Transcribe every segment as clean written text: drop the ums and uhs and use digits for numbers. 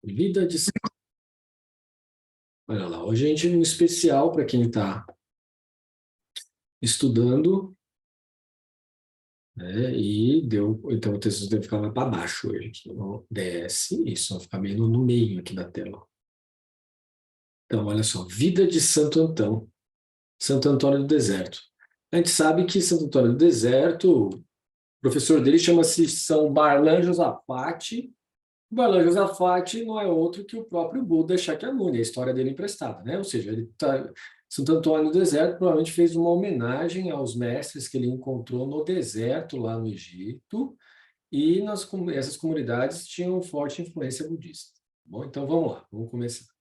Vida de... Olha lá, hoje a gente tem um especial para quem está estudando, né? E deu, então o texto deve ficar mais para baixo hoje. Então, desce, isso vai ficar meio no meio aqui da tela. Então, olha só, Vida de Santo Antão, Santo Antônio do Deserto. A gente sabe que Santo Antônio do Deserto, o professor dele chama-se São Barlan Josafate. O Barlan Josafate não é outro que o próprio Buda Shakyamuni, a história dele emprestada, né? Ou seja, Santo Antônio do Deserto provavelmente fez uma homenagem aos mestres que ele encontrou no deserto lá no Egito, e essas comunidades tinham forte influência budista. Bom, então vamos lá, vamos começar.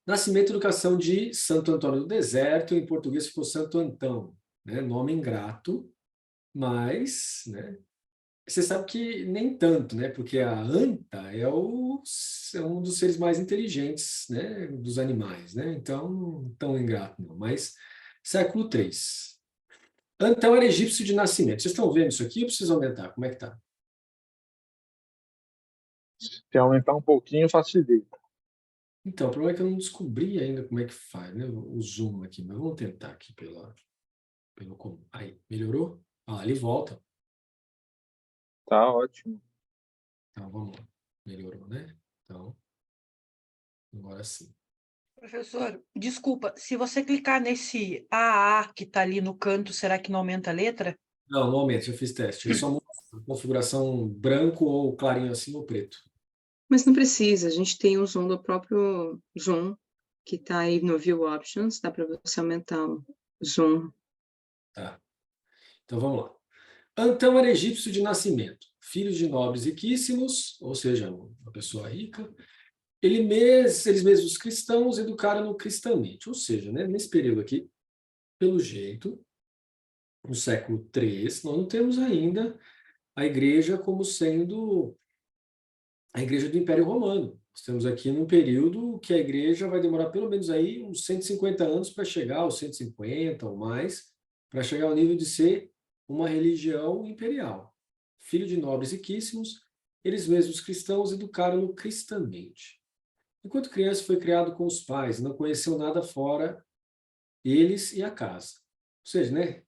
Nascimento e educação de Santo Antônio do Deserto, em português ficou Santo Antão, né? Nome ingrato, mas, né, você sabe que nem tanto, né? Porque a anta é um dos seres mais inteligentes, né? Dos animais, né? Então, não tão ingrato não. Mas século III. Antão era egípcio de nascimento. Vocês estão vendo isso aqui ou preciso aumentar? Como é que tá? Se aumentar um pouquinho, facilita. Então, o problema é que eu não descobri ainda como é que faz, né? O zoom aqui, mas vamos tentar aqui pelo comum. Aí, melhorou? Ah, ele volta. Tá ótimo. Então, vamos lá. Melhorou, né? Então, agora sim. Professor, desculpa, se você clicar nesse AA que está ali no canto, será que não aumenta a letra? Não, no momento, já fiz teste. Ele só muda a configuração branco ou clarinho assim ou preto. Mas não precisa, a gente tem o zoom do próprio Zoom, que está aí no View Options, dá para você aumentar o zoom. Tá. Então vamos lá. Antão era egípcio de nascimento, filho de nobres riquíssimos, ou seja, uma pessoa rica. Eles mesmos cristãos educaram-no cristamente, ou seja, né, nesse período aqui, pelo jeito, no século III, nós não temos ainda a igreja como sendo a igreja do Império Romano. Nós temos aqui num período que a igreja vai demorar pelo menos aí uns 150 anos para chegar aos 150 ou mais, para chegar ao nível de ser uma religião imperial. Filho de nobres riquíssimos, eles mesmos cristãos educaram-no cristamente. Enquanto criança foi criado com os pais, não conheceu nada fora eles e a casa. Ou seja, né,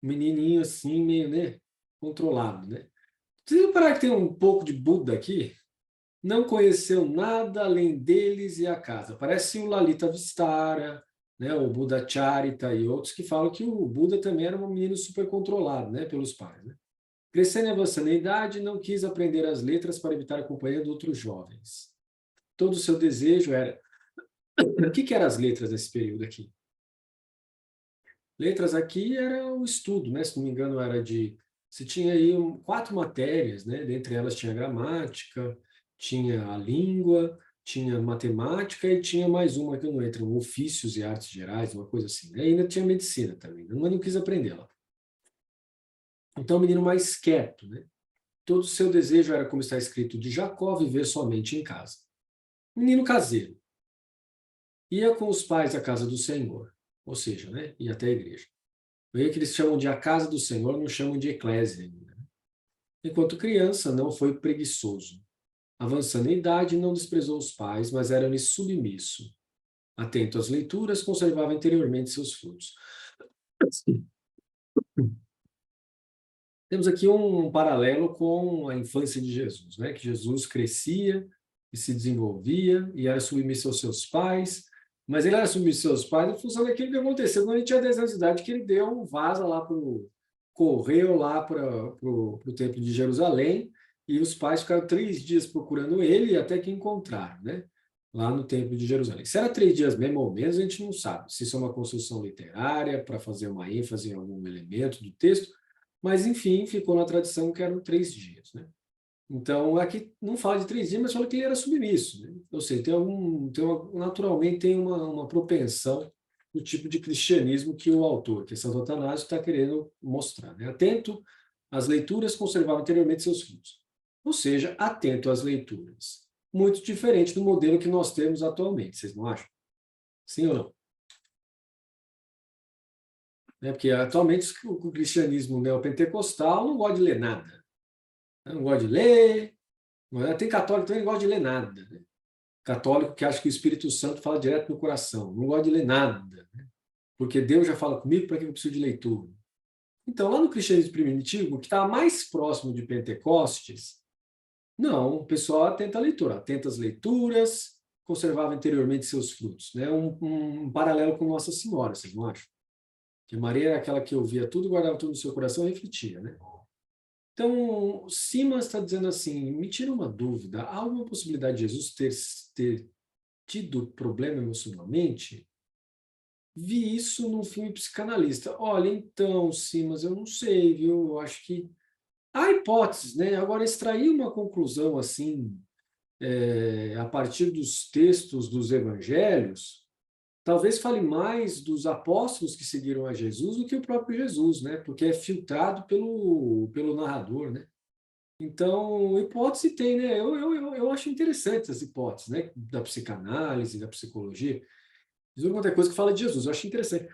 um menininho assim, meio, né, controlado, né? Vocês reparar que tem um pouco de Buda aqui? Não conheceu nada além deles e a casa. Parece o Lalita Vistara, né, o Buda Charita e outros que falam que o Buda também era um menino super controlado, né, pelos pais. Né? Crescendo e avançando em idade, não quis aprender as letras para evitar a companhia de outros jovens. Todo o seu desejo era... O que eram as letras nesse período aqui? Letras aqui era o estudo, né? Se não me engano, era de... Você tinha aí 4 matérias, né? Dentre elas tinha gramática, tinha a língua, tinha matemática e tinha mais uma que eu não entro, ofícios e artes gerais, uma coisa assim. Né? E ainda tinha medicina também, mas não quis aprender lá. Então, o menino mais quieto, né? Todo o seu desejo era, como está escrito, de Jacó viver somente em casa. Menino caseiro. Ia com os pais à casa do Senhor, ou seja, né? Ia até a igreja. Veja que eles chamam de a casa do Senhor, não chamam de eclésia ainda. Enquanto criança, não foi preguiçoso. Avançando em idade, não desprezou os pais, mas era-lhe submisso. Atento às leituras, conservava interiormente seus frutos. Temos aqui um paralelo com a infância de Jesus, né? Que Jesus crescia e se desenvolvia e era submisso aos seus pais, mas ele era submisso aos seus pais em função daquilo que aconteceu quando ele tinha 10 anos de idade, que ele deu um vaza lá correu lá para o templo de Jerusalém e os pais ficaram 3 dias procurando ele até que encontraram, né? Lá no templo de Jerusalém. Se era 3 dias mesmo ou menos, a gente não sabe. Se isso é uma construção literária para fazer uma ênfase em algum elemento do texto, mas, enfim, ficou na tradição que eram 3 dias. Né? Então, aqui não fala de 3 dias, mas fala que ele era submisso. Né? Ou seja, naturalmente tem uma propensão do tipo de cristianismo que o autor, que é Santo Atanásio, está querendo mostrar. Né? Atento às leituras, conservava anteriormente seus frutos. Ou seja, atento às leituras. Muito diferente do modelo que nós temos atualmente, vocês não acham? Sim ou não? Porque atualmente o cristianismo neopentecostal não gosta de ler nada. Não gosta de ler, Tem católico também que não gosta de ler nada, né? Católico que acha que o Espírito Santo fala direto no coração, não gosta de ler nada, né? Porque Deus já fala comigo, para que eu preciso de leitura? Então, lá no cristianismo primitivo, que está mais próximo de Pentecostes, não, o pessoal atenta à leitura, atenta às leituras, conservava interiormente seus frutos, né? Um paralelo com Nossa Senhora, vocês não acham? Que Maria era aquela que ouvia tudo, guardava tudo no seu coração e refletia, né? Então, Simas está dizendo assim, me tira uma dúvida, há alguma possibilidade de Jesus ter tido problema emocionalmente? Vi isso num filme psicanalista. Olha, então, Simas, eu não sei, viu? Eu acho que há hipóteses, né? Agora, extrair uma conclusão assim, a partir dos textos dos evangelhos, talvez fale mais dos apóstolos que seguiram a Jesus do que o próprio Jesus, né? Porque é filtrado pelo narrador, né? Então, hipótese tem, né? Eu acho interessante essas hipóteses, né? Da psicanálise, da psicologia. Diz alguma outra coisa que fala de Jesus, eu acho interessante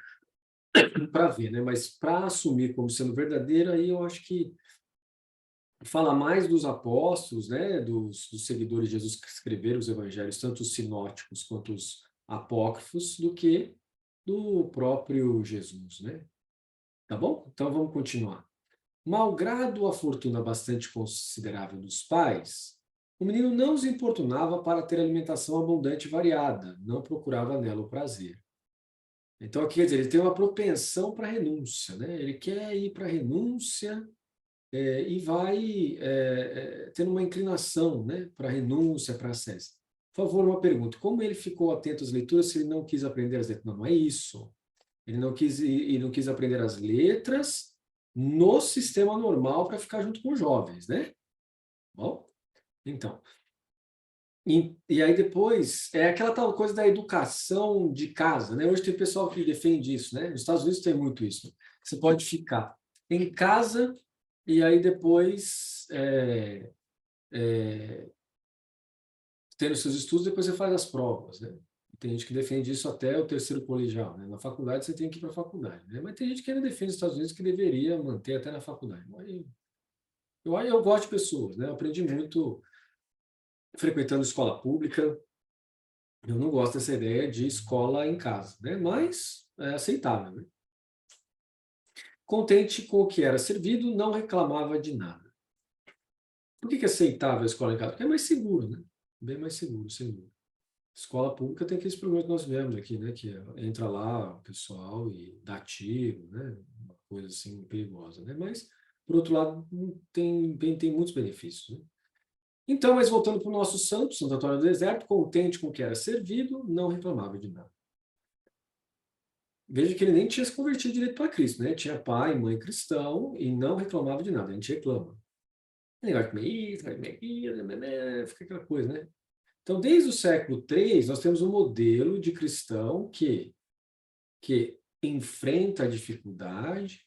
para ver, né? Mas para assumir como sendo verdadeiro, aí eu acho que fala mais dos apóstolos, né? Dos seguidores de Jesus que escreveram os evangelhos, tanto os sinóticos quanto os apócrifos, do que do próprio Jesus, né? Tá bom? Então vamos continuar. Malgrado a fortuna bastante considerável dos pais, o menino não os importunava para ter alimentação abundante e variada, não procurava nela o prazer. Então, aqui, quer dizer, ele tem uma propensão para a renúncia, né? Ele quer ir para a renúncia e vai tendo uma inclinação, né, para a renúncia, para a ascese. Por favor, uma pergunta. Como ele ficou atento às leituras se ele não quis aprender as letras? Não, não é isso. Ele não quis aprender as letras no sistema normal para ficar junto com os jovens, né? Bom, então. E aí depois, é aquela tal coisa da educação de casa, né? Hoje tem pessoal que defende isso, né? Nos Estados Unidos tem muito isso. Você pode ficar em casa e aí depois tendo seus estudos, depois você faz as provas, né? Tem gente que defende isso até o terceiro colegial, né? Na faculdade você tem que ir para a faculdade, né? Mas tem gente que ainda defende nos Estados Unidos que deveria manter até na faculdade. Eu gosto de pessoas, né? Eu aprendi muito frequentando escola pública. Eu não gosto dessa ideia de escola em casa, né? Mas é aceitável, né? Contente com o que era servido, não reclamava de nada. Por que é aceitável a escola em casa? Porque é mais seguro, né? Bem mais seguro, sem dúvida. Escola pública tem aqueles problemas que nós vemos aqui, né? Que entra lá o pessoal e dá tiro, né? Uma coisa assim perigosa, né? Mas, por outro lado, tem muitos benefícios, né? Então, mas voltando para o nosso santo, Santo Antônio do Deserto, contente com o que era servido, não reclamava de nada. Veja que ele nem tinha se convertido direito para Cristo, né? Tinha pai e mãe cristão e não reclamava de nada. A gente reclama. Negócio de comer isso, vai comer aquilo, fica aquela coisa, né? Então, desde o século III, nós temos um modelo de cristão que enfrenta a dificuldade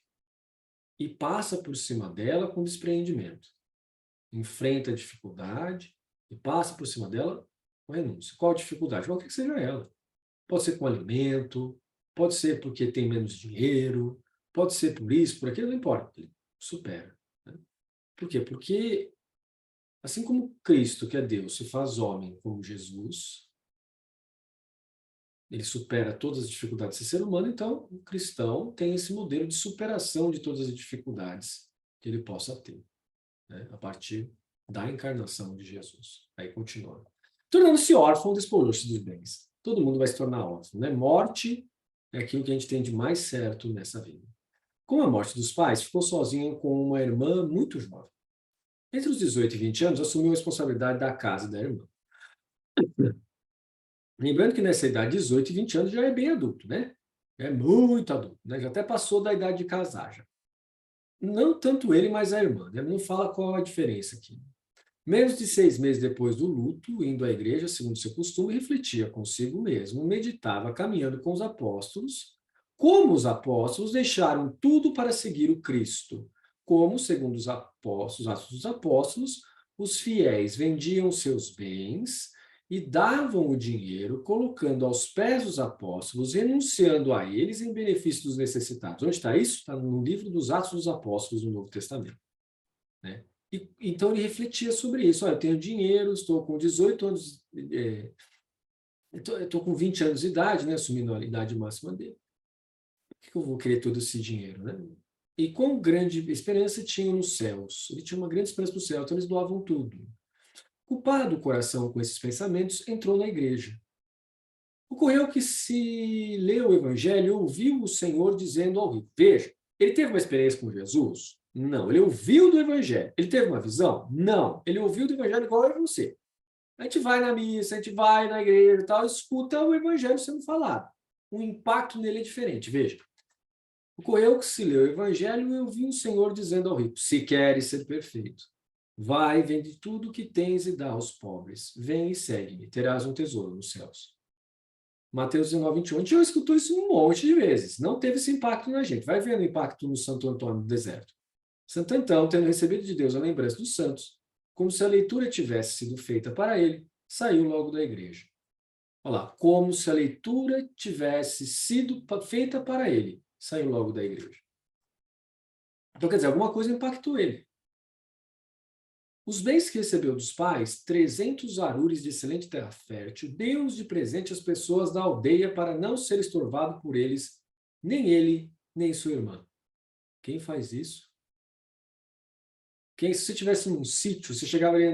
e passa por cima dela com despreendimento. Enfrenta a dificuldade e passa por cima dela com renúncia. Qual a dificuldade? Qualquer que seja ela. Pode ser com alimento, pode ser porque tem menos dinheiro, pode ser por isso, por aquilo, não importa. Ele supera. Né? Por quê? Porque, assim como Cristo, que é Deus, se faz homem como Jesus, ele supera todas as dificuldades de ser ser humano, então o cristão tem esse modelo de superação de todas as dificuldades que ele possa ter, né? A partir da encarnação de Jesus. Aí continua. Tornando-se órfão, despojou-se dos bens. Todo mundo vai se tornar órfão, né? Morte é aquilo que a gente tem de mais certo nessa vida. Com a morte dos pais, ficou sozinho com uma irmã muito jovem. Entre os 18 e 20 anos, assumiu a responsabilidade da casa da irmã. Lembrando que nessa idade, 18 e 20 anos, já é bem adulto, né? É muito adulto, né? Já até passou da idade de casar, já. Não tanto ele, mas a irmã, né? Não fala qual a diferença aqui. Menos de 6 meses depois do luto, indo à igreja, segundo seu costume, refletia consigo mesmo, meditava caminhando com os apóstolos, como os apóstolos deixaram tudo para seguir o Cristo, como, segundo os apóstolos, Atos dos Apóstolos, os fiéis vendiam seus bens e davam o dinheiro, colocando aos pés dos apóstolos, renunciando a eles em benefício dos necessitados. Onde está isso? Está no livro dos Atos dos Apóstolos, no Novo Testamento. Né? Então ele refletia sobre isso. Olha, eu tenho dinheiro, estou com 18 anos, estou com 20 anos de idade, né, assumindo a idade máxima dele. Por que eu vou querer todo esse dinheiro, né? E quão grande esperança tinham nos céus? Ele tinha uma grande esperança no céu, então eles doavam tudo. Culpado o coração com esses pensamentos, entrou na igreja. Ocorreu que, se leu o evangelho, ouviu o Senhor dizendo ao rico. Veja, ele teve uma experiência com Jesus? Não. Ele ouviu do evangelho. Ele teve uma visão? Não. Ele ouviu do evangelho igual eu e você. A gente vai na missa, a gente vai na igreja e tal, escuta o evangelho sendo falado. O impacto nele é diferente. Veja. Ocorreu que, se leu o evangelho, eu vi o Senhor dizendo ao rico: se queres ser perfeito, vai, vende tudo o que tens e dá aos pobres. Vem e segue-me, terás um tesouro nos céus. Mateus 19, 21. A gente já escutou isso um monte de vezes. Não teve esse impacto na gente. Vai vendo o impacto no Santo Antônio do deserto. Santo Antão, tendo recebido de Deus a lembrança dos santos, como se a leitura tivesse sido feita para ele, saiu logo da igreja. Olha lá, como se a leitura tivesse sido feita para ele, saiu logo da igreja. Então, quer dizer, alguma coisa impactou ele. Os bens que recebeu dos pais, 300 arures de excelente terra fértil, deu-os de presente às pessoas da aldeia para não ser estorvado por eles, nem ele, nem sua irmã. Quem faz isso? Se você tivesse um sítio, você chegava aí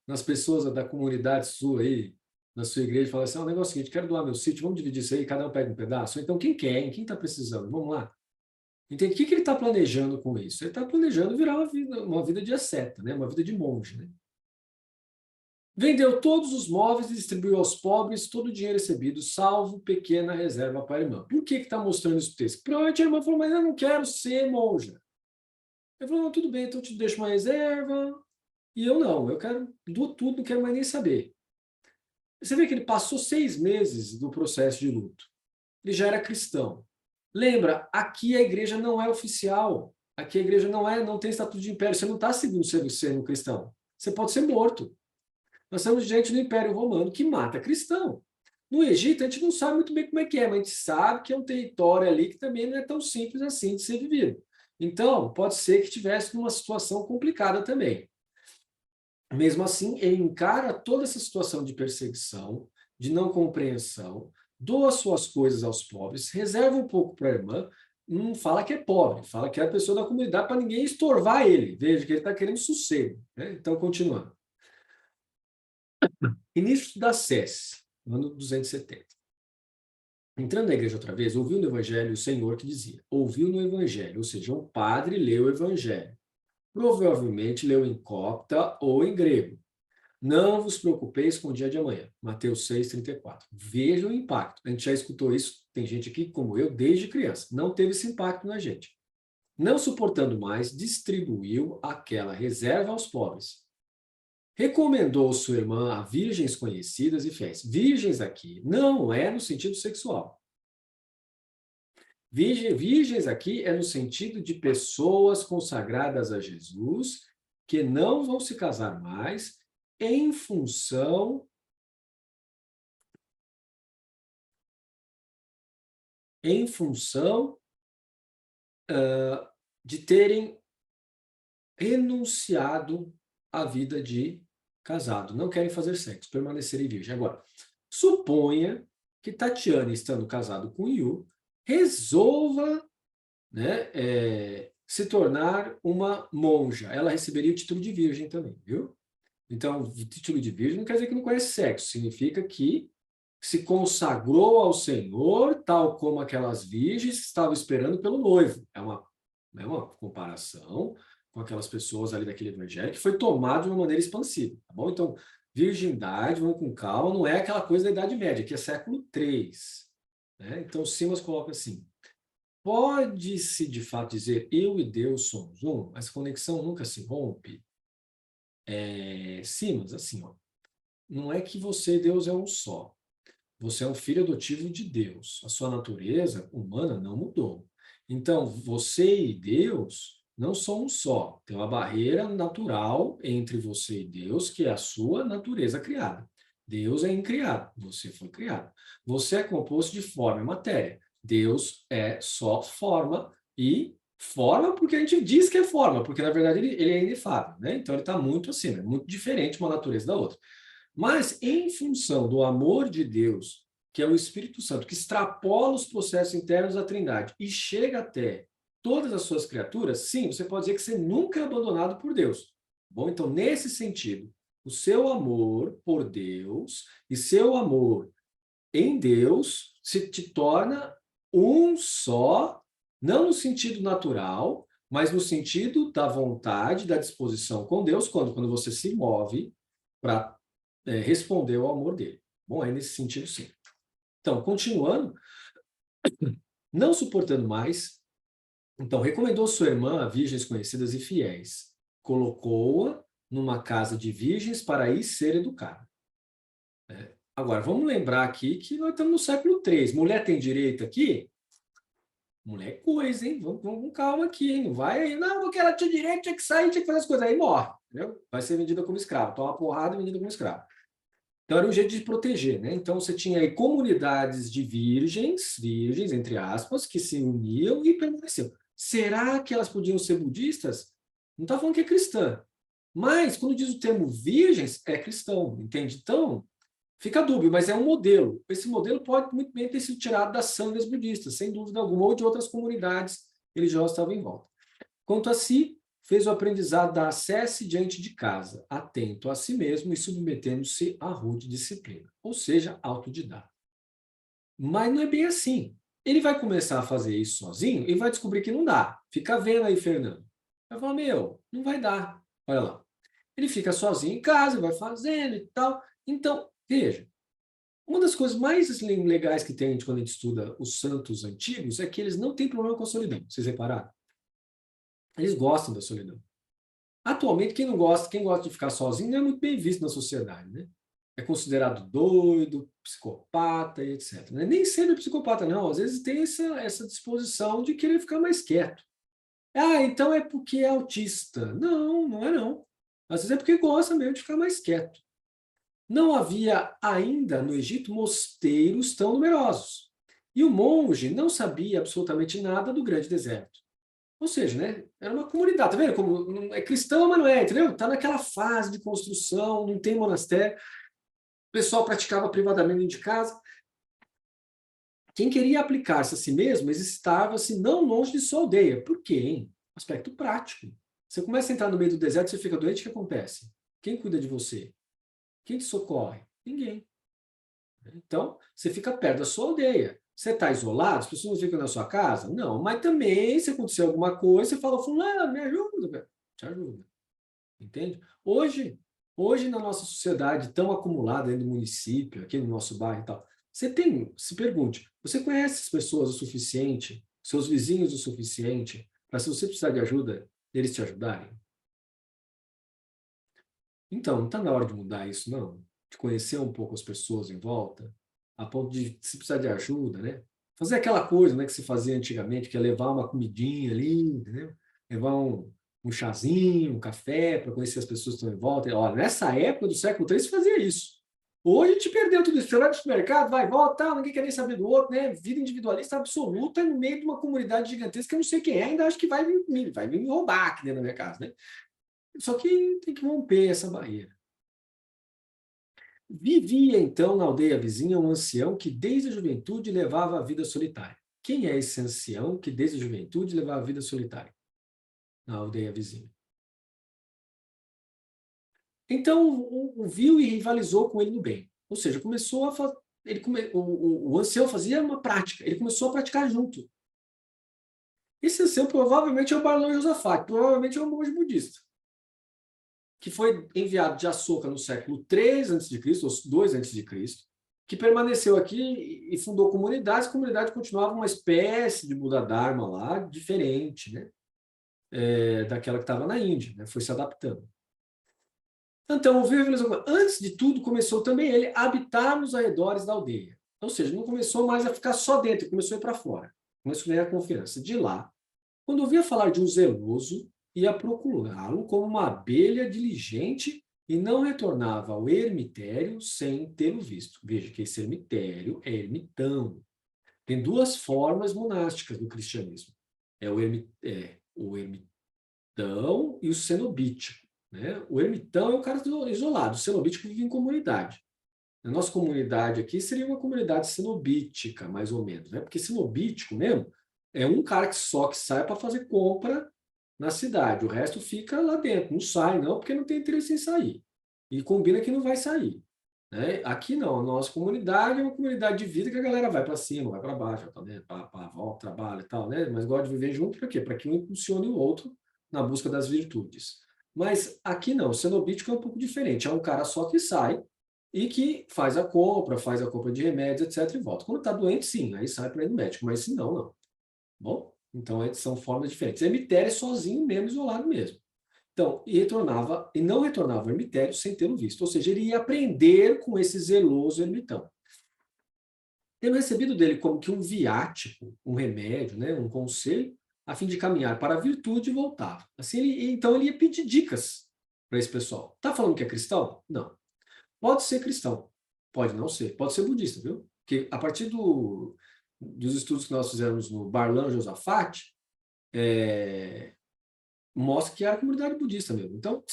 nas pessoas da comunidade sua aí, na sua igreja, e falava assim: o negócio é o seguinte, quero doar meu sítio, vamos dividir isso aí, cada um pega um pedaço. Então, quem quer, quem está precisando? Vamos lá. Entende? O que ele está planejando com isso? Ele está planejando virar uma vida de asceta, né? Uma vida de monge. Né? Vendeu todos os móveis e distribuiu aos pobres todo o dinheiro recebido, salvo pequena reserva para a irmã. Por que está mostrando isso no texto? Provavelmente a irmã falou: mas eu não quero ser monja. Ele falou: não, tudo bem, então eu te deixo uma reserva. E eu não, eu quero dou tudo, não quero mais nem saber. Você vê que ele passou 6 meses do processo de luto. Ele já era cristão. Lembra, aqui a igreja não é oficial. Aqui a igreja não tem estatuto de império. Você não está seguindo sendo cristão. Você pode ser morto. Nós temos gente no Império Romano que mata cristão. No Egito, a gente não sabe muito bem como é que é, mas a gente sabe que é um território ali que também não é tão simples assim de ser vivido. Então, pode ser que estivesse numa situação complicada também. Mesmo assim, ele encara toda essa situação de perseguição, de não compreensão, doa suas coisas aos pobres, reserva um pouco para a irmã, não fala que é pobre, fala que é a pessoa da comunidade para ninguém estorvar ele. Veja que ele está querendo sossego. Né? Então, continuando. Início da SES, no ano 270. Entrando na igreja outra vez, ouviu no evangelho o Senhor que dizia, ouviu no evangelho, ou seja, um padre leu o evangelho. Provavelmente leu em copta ou em grego. Não vos preocupeis com o dia de amanhã. Mateus 6,34. Veja o impacto. A gente já escutou isso, tem gente aqui como eu, desde criança. Não teve esse impacto na gente. Não suportando mais, distribuiu aquela reserva aos pobres. Recomendou sua irmã a virgens conhecidas e fiéis. Virgens aqui não é no sentido sexual. Virgens aqui é no sentido de pessoas consagradas a Jesus que não vão se casar mais em função de terem renunciado à vida de casado. Não querem fazer sexo, permanecerem virgem. Agora, suponha que Tatiana, estando casado com Yu, resolva, né, se tornar uma monja. Ela receberia o título de virgem também, viu? Então, o título de virgem não quer dizer que não conhece sexo, significa que se consagrou ao Senhor, tal como aquelas virgens que estavam esperando pelo noivo. É uma comparação com aquelas pessoas ali daquele evangelho que foi tomado de uma maneira expansiva, tá bom? Então, virgindade, vamos com calma, não é aquela coisa da Idade Média, que é século III. Né? Então, Simas coloca assim, pode-se de fato dizer eu e Deus somos um, mas a conexão nunca se rompe. Simas, assim, ó, não é que você e Deus é um só. Você é um filho adotivo de Deus. A sua natureza humana não mudou. Então, você e Deus não são um só. Tem uma barreira natural entre você e Deus, que é a sua natureza criada. Deus é incriado, você foi criado. Você é composto de forma e matéria. Deus é só forma e Forma porque a gente diz que é forma, porque na verdade ele é inefável, né? Então ele está muito assim, é muito diferente uma natureza da outra. Mas em função do amor de Deus, que é o Espírito Santo, que extrapola os processos internos da Trindade e chega até todas as suas criaturas, sim, você pode dizer que você nunca é abandonado por Deus. Bom, então nesse sentido, o seu amor por Deus e seu amor em Deus se te torna um só, não no sentido natural, mas no sentido da vontade, da disposição com Deus, quando você se move para responder ao amor dele. Bom, é nesse sentido, sim. Então, continuando, não suportando mais, então recomendou sua irmã a virgens conhecidas e fiéis, colocou-a numa casa de virgens para aí ser educada. Agora, vamos lembrar aqui que nós estamos no século III. Mulher tem direito aqui? Mulher é coisa, hein? Vamos com calma aqui, hein? Não vai aí, não, porque ela tinha direito, tinha que sair, tinha que fazer as coisas. Aí morre, entendeu? Vai ser vendida como escrava. Toma uma porrada e vendida como escrava. Então, era um jeito de proteger, né? Então, você tinha aí comunidades de virgens, entre aspas, que se uniam e permaneciam. Será que elas podiam ser budistas? Não está falando que é cristã. Mas, quando diz o termo virgens, é cristão, entende? Então, fica dúbio, mas é um modelo. Esse modelo pode muito bem ter sido tirado das sangas budistas, sem dúvida alguma, ou de outras comunidades religiosas que estavam em volta. Quanto a si, fez o aprendizado da ascese diante de casa, atento a si mesmo e submetendo-se à rude disciplina, ou seja, autodidata. Mas não é bem assim. Ele vai começar a fazer isso sozinho e vai descobrir que não dá. Fica vendo aí, Fernando. Vai falar, não vai dar. Olha lá. Ele fica sozinho em casa, vai fazendo e tal. Então, veja, uma das coisas mais legais que tem quando a gente estuda os santos antigos é que eles não têm problema com a solidão. Vocês repararam? Eles gostam da solidão. Atualmente, quem gosta de ficar sozinho não é muito bem visto na sociedade, né? É considerado doido, psicopata e etc. Né? Nem sempre é psicopata, não. Às vezes tem essa disposição de querer ficar mais quieto. Ah, então é porque é autista. Não, não é não. Às vezes é porque gosta mesmo de ficar mais quieto. Não havia ainda no Egito mosteiros tão numerosos. E o monge não sabia absolutamente nada do grande deserto. Ou seja, né, era uma comunidade. Tá vendo como é cristão, mas não é, entendeu? Está naquela fase de construção, não tem monastério. O pessoal praticava privadamente dentro de casa. Quem queria aplicar-se a si mesmo exercitava-se não longe de sua aldeia. Por quê, hein? Aspecto prático. Você começa a entrar no meio do deserto, você fica doente, o que acontece? Quem cuida de você? Quem te socorre? Ninguém. Então, você fica perto da sua aldeia. Você está isolado? As pessoas não ficam na sua casa? Não, mas também, se acontecer alguma coisa, você fala, fulano, me ajuda, velho. Te ajuda. Entende? Hoje, na nossa sociedade tão acumulada dentro do município, aqui no nosso bairro e tal, se pergunte, você conhece as pessoas o suficiente, seus vizinhos o suficiente, para se você precisar de ajuda, eles te ajudarem? Então, não está na hora de mudar isso, não? De conhecer um pouco as pessoas em volta, a ponto de, se precisar de ajuda, né? Fazer aquela coisa, né, que se fazia antigamente, que é levar uma comidinha ali, entendeu? Levar um chazinho, um café, para conhecer as pessoas que estão em volta. E, olha, nessa época do século III se fazia isso. Hoje a gente perdeu tudo isso. Você vai para o supermercado, vai e volta, tal, ninguém quer nem saber do outro, né? Vida individualista absoluta no meio de uma comunidade gigantesca que eu não sei quem é, ainda acho que vai vir me roubar aqui dentro da minha casa, né? Só que tem que romper essa barreira. Vivia, então, na aldeia vizinha um ancião que desde a juventude levava a vida solitária. Quem é esse ancião que desde a juventude levava a vida solitária na aldeia vizinha? Então, o viu e rivalizou com ele no bem. Ou seja, começou a o ancião fazia uma prática, ele começou a praticar junto. Esse ancião provavelmente é o Barão Josafate, provavelmente é um monge budista, que foi enviado de Ashoka no século III a.C., ou II a.C., que permaneceu aqui e fundou comunidades. A comunidade continuava uma espécie de Buda Dharma lá, diferente, né? Daquela que estava na Índia, né? Foi se adaptando. Então, antes de tudo, começou também ele a habitar nos arredores da aldeia. Ou seja, não começou mais a ficar só dentro, começou a ir para fora. Começou a ganhar confiança. De lá, quando ouvia falar de um zeloso, ia procurá-lo como uma abelha diligente e não retornava ao ermitério sem tê-lo visto. Veja que esse ermitério é ermitão. Tem duas formas monásticas no cristianismo. o ermitão e o cenobítico, né? O ermitão é o cara isolado, o cenobítico vive em comunidade. A nossa comunidade aqui seria uma comunidade cenobítica, mais ou menos, né? Porque cenobítico mesmo é um cara que sai para fazer compra na cidade, o resto fica lá dentro, não sai não, porque não tem interesse em sair. E combina que não vai sair. Né? Aqui não, a nossa comunidade é uma comunidade de vida que a galera vai para cima, vai para baixo, né? Volta, trabalha e tal, né? Mas gosta de viver junto para quê? Para que um impulsione o outro na busca das virtudes. Mas aqui não, o cenobítico é um pouco diferente, é um cara só que sai e que faz a compra de remédios, etc. e volta. Quando está doente, sim, aí sai para ir no médico, mas se não, não. Bom, então são formas diferentes. Emitério é sozinho mesmo, isolado mesmo. Então, e não retornava ao ermitério sem tê-lo visto. Ou seja, ele ia aprender com esse zeloso ermitão. Tendo recebido dele como que um viático, um remédio, né, um conselho, a fim de caminhar para a virtude, voltava. Assim, então ele ia pedir dicas para esse pessoal. Está falando que é cristão? Não. Pode ser cristão, pode não ser. Pode ser budista, viu? Porque a partir dos estudos que nós fizemos no Barlan Josafat, mostra que era a comunidade budista mesmo. Então,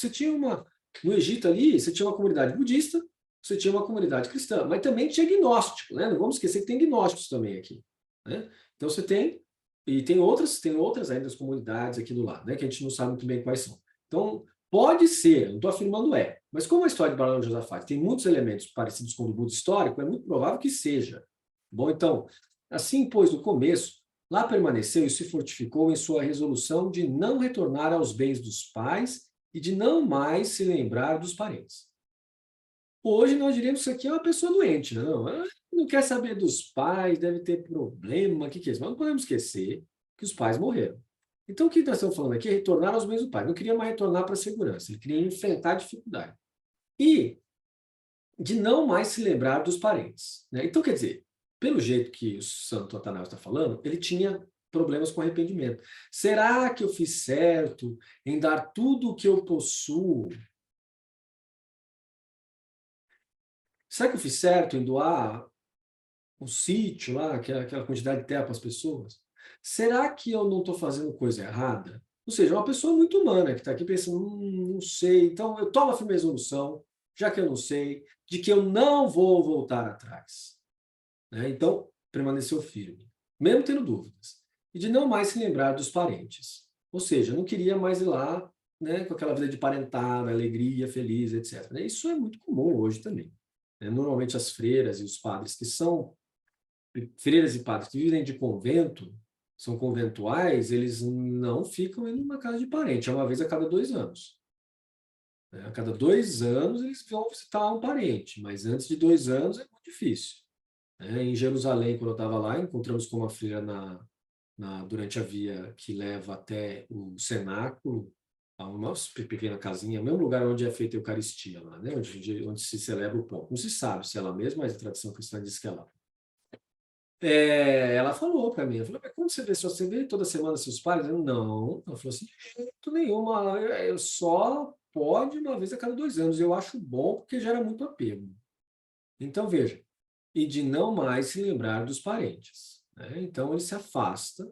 no Egito ali, você tinha uma comunidade budista, você tinha uma comunidade cristã, mas também tinha gnóstico, né? Não vamos esquecer que tem gnósticos também aqui. Né? Então você tem, e tem outras ainda as comunidades aqui do lado, né? Que a gente não sabe muito bem quais são. Então, pode ser, não estou afirmando mas como a história de Barlan Josafat tem muitos elementos parecidos com o do Buda histórico, é muito provável que seja. Bom, então, assim, pois, no começo, lá permaneceu e se fortificou em sua resolução de não retornar aos bens dos pais e de não mais se lembrar dos parentes. Hoje nós diríamos que isso aqui é uma pessoa doente, não quer saber dos pais, deve ter problema, o que é isso? Mas não podemos esquecer que os pais morreram. Então o que nós estamos falando aqui é retornar aos bens do pai. Não queria mais retornar para a segurança, ele queria enfrentar a dificuldade. E de não mais se lembrar dos parentes. Né? Então, quer dizer, pelo jeito que o Santo Atanásio está falando, ele tinha problemas com arrependimento. Será que eu fiz certo em dar tudo o que eu possuo? Será que eu fiz certo em doar um sítio lá, aquela quantidade de terra para as pessoas? Será que eu não estou fazendo coisa errada? Ou seja, uma pessoa muito humana que está aqui pensando, não sei, então eu tomo a firme resolução, já que eu não sei, de que eu não vou voltar atrás. Né? Então, permaneceu firme, mesmo tendo dúvidas. E de não mais se lembrar dos parentes. Ou seja, não queria mais ir lá, né, com aquela vida de parentada, alegria, feliz, etc. Isso é muito comum hoje também. Normalmente as freiras e os padres que são freiras e padres que vivem de convento, são conventuais, eles não ficam indo numa casa de parente, é uma vez a cada 2 anos. A cada 2 anos eles vão visitar um parente, mas antes de 2 anos é muito difícil. Em Jerusalém, quando eu estava lá, encontramos com uma freira durante a via que leva até o cenáculo, a uma pequena casinha, mesmo lugar onde é feita a Eucaristia, lá, né? onde se celebra o pão. Não se sabe se é ela mesma, mas a tradição cristã diz que é lá. Ela falou para mim, ela falou, mas como você vê toda semana seus pais? Eu, não, ela falou assim, de jeito nenhum, eu só pode uma vez a cada 2 anos, eu acho bom porque gera muito apego. Então, veja, e de não mais se lembrar dos parentes. Né? Então, ele se afasta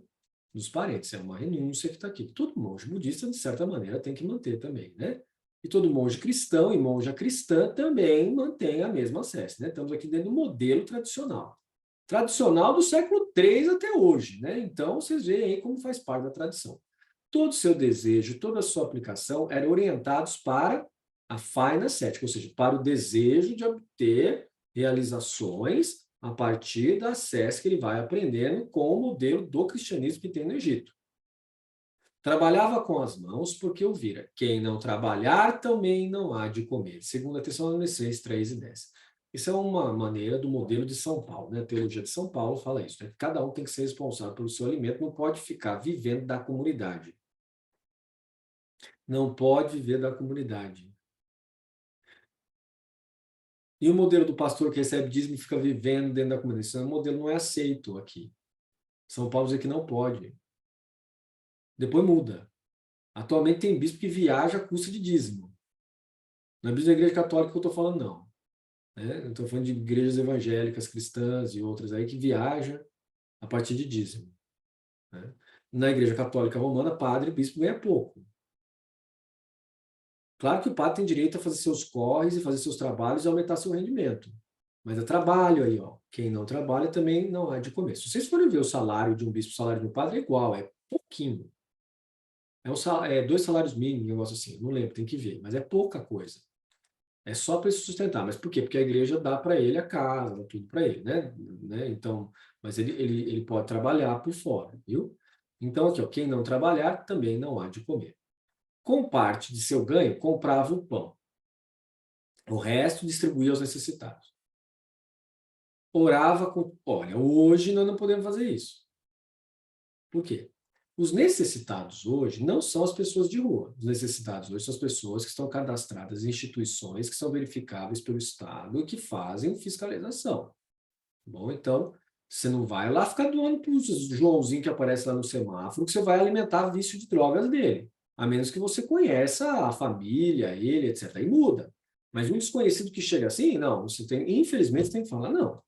dos parentes, é uma renúncia que está aqui. Todo monge budista, de certa maneira, tem que manter também. Né? E todo monge cristão e monja cristã também mantém a mesma ascese. Né? Estamos aqui dentro do modelo tradicional. Tradicional do século III até hoje. Né? Então, vocês veem aí como faz parte da tradição. Todo o seu desejo, toda a sua aplicação eram orientados para a faina cética, ou seja, para o desejo de obter realizações a partir da ascese que ele vai aprendendo com o modelo do cristianismo que tem no Egito. Trabalhava com as mãos porque ouvira, quem não trabalhar também não há de comer. 2 Tessalonicenses 3:10. Isso é uma maneira do modelo de São Paulo. Né? A teologia de São Paulo fala isso. Né? Cada um tem que ser responsável pelo seu alimento, não pode ficar vivendo da comunidade. Não pode viver da comunidade. E o modelo do pastor que recebe dízimo e fica vivendo dentro da comunidade? Esse modelo não é aceito aqui. São Paulo diz que não pode. Depois muda. Atualmente tem bispo que viaja a custa de dízimo. Não é bispo da igreja católica que eu estou falando, não. Eu estou falando de igrejas evangélicas, cristãs e outras aí que viajam a partir de dízimo. Na Igreja Católica Romana, padre e bispo ganha pouco. Claro que o padre tem direito a fazer seus corres e fazer seus trabalhos e aumentar seu rendimento. Mas é trabalho aí, ó. Quem não trabalha também não há de comer. Se vocês forem ver o salário de um bispo, o salário de um padre é igual, é pouquinho. É 2 salários mínimos, um negócio assim. Não lembro, tem que ver. Mas é pouca coisa. É só para ele se sustentar. Mas por quê? Porque a igreja dá para ele a casa, dá tudo para ele, né? Então, mas ele pode trabalhar por fora, viu? Então, aqui, ó, quem não trabalhar também não há de comer. Com parte de seu ganho, comprava o pão. O resto distribuía aos necessitados. Orava com... Olha, hoje nós não podemos fazer isso. Por quê? Os necessitados hoje não são as pessoas de rua. Os necessitados hoje são as pessoas que estão cadastradas em instituições que são verificáveis pelo Estado e que fazem fiscalização. Bom, então, você não vai lá ficar doando para o Joãozinho que aparece lá no semáforo, que você vai alimentar vício de drogas dele. A menos que você conheça a família, ele, etc. Aí muda. Mas um desconhecido que chega assim, não, você tem, infelizmente, você tem que falar, não.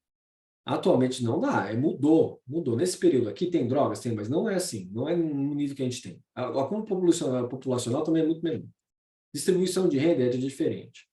Atualmente não dá, mudou. Nesse período aqui tem drogas, tem, mas não é assim, não é no nível que a gente tem. A acúmulo populacional também é muito menor. Distribuição de renda é diferente.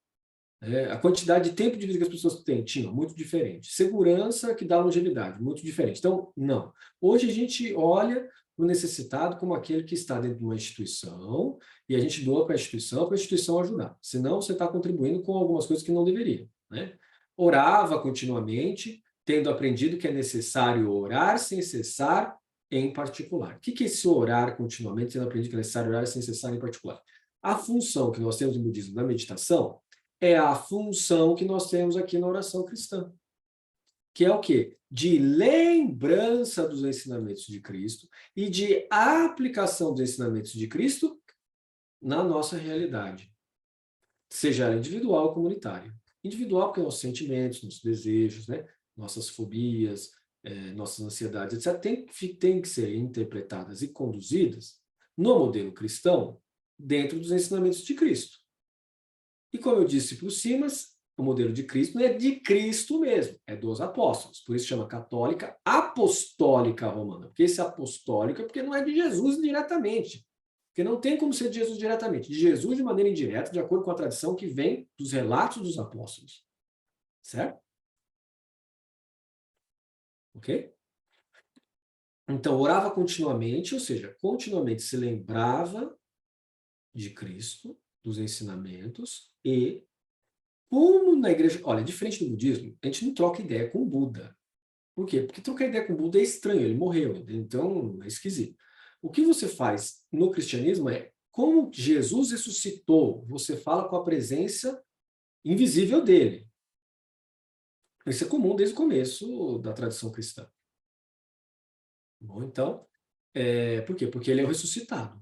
A quantidade de tempo de vida que as pessoas tinham, muito diferente. Segurança que dá longevidade, muito diferente. Então, não. Hoje a gente olha o necessitado como aquele que está dentro de uma instituição e a gente doa para a instituição ajudar. Senão, você está contribuindo com algumas coisas que não deveria, né? Orava continuamente, tendo aprendido que é necessário orar sem cessar em particular. O que é esse orar continuamente, tendo aprendido que é necessário orar sem cessar em particular? A função que nós temos no budismo na meditação é a função que nós temos aqui na oração cristã, que é o quê? De lembrança dos ensinamentos de Cristo e de aplicação dos ensinamentos de Cristo na nossa realidade, seja ela individual ou comunitária. Individual porque nossos sentimentos, nossos desejos, né? Nossas fobias, nossas ansiedades, etc., tem que ser interpretadas e conduzidas no modelo cristão dentro dos ensinamentos de Cristo. E como eu disse por cima, o modelo de Cristo não é de Cristo mesmo, é dos apóstolos. Por isso chama católica apostólica romana. Porque esse apostólico é porque não é de Jesus diretamente. Porque não tem como ser de Jesus diretamente. De Jesus de maneira indireta, de acordo com a tradição que vem dos relatos dos apóstolos. Certo? Ok? Então, orava continuamente, ou seja, continuamente se lembrava de Cristo, dos ensinamentos, e como na igreja... Olha, diferente do budismo, a gente não troca ideia com o Buda. Por quê? Porque trocar ideia com o Buda é estranho, ele morreu, então é esquisito. O que você faz no cristianismo é, como Jesus ressuscitou, você fala com a presença invisível dele. Isso é comum desde o começo da tradição cristã. Bom, então, por quê? Porque ele é o ressuscitado.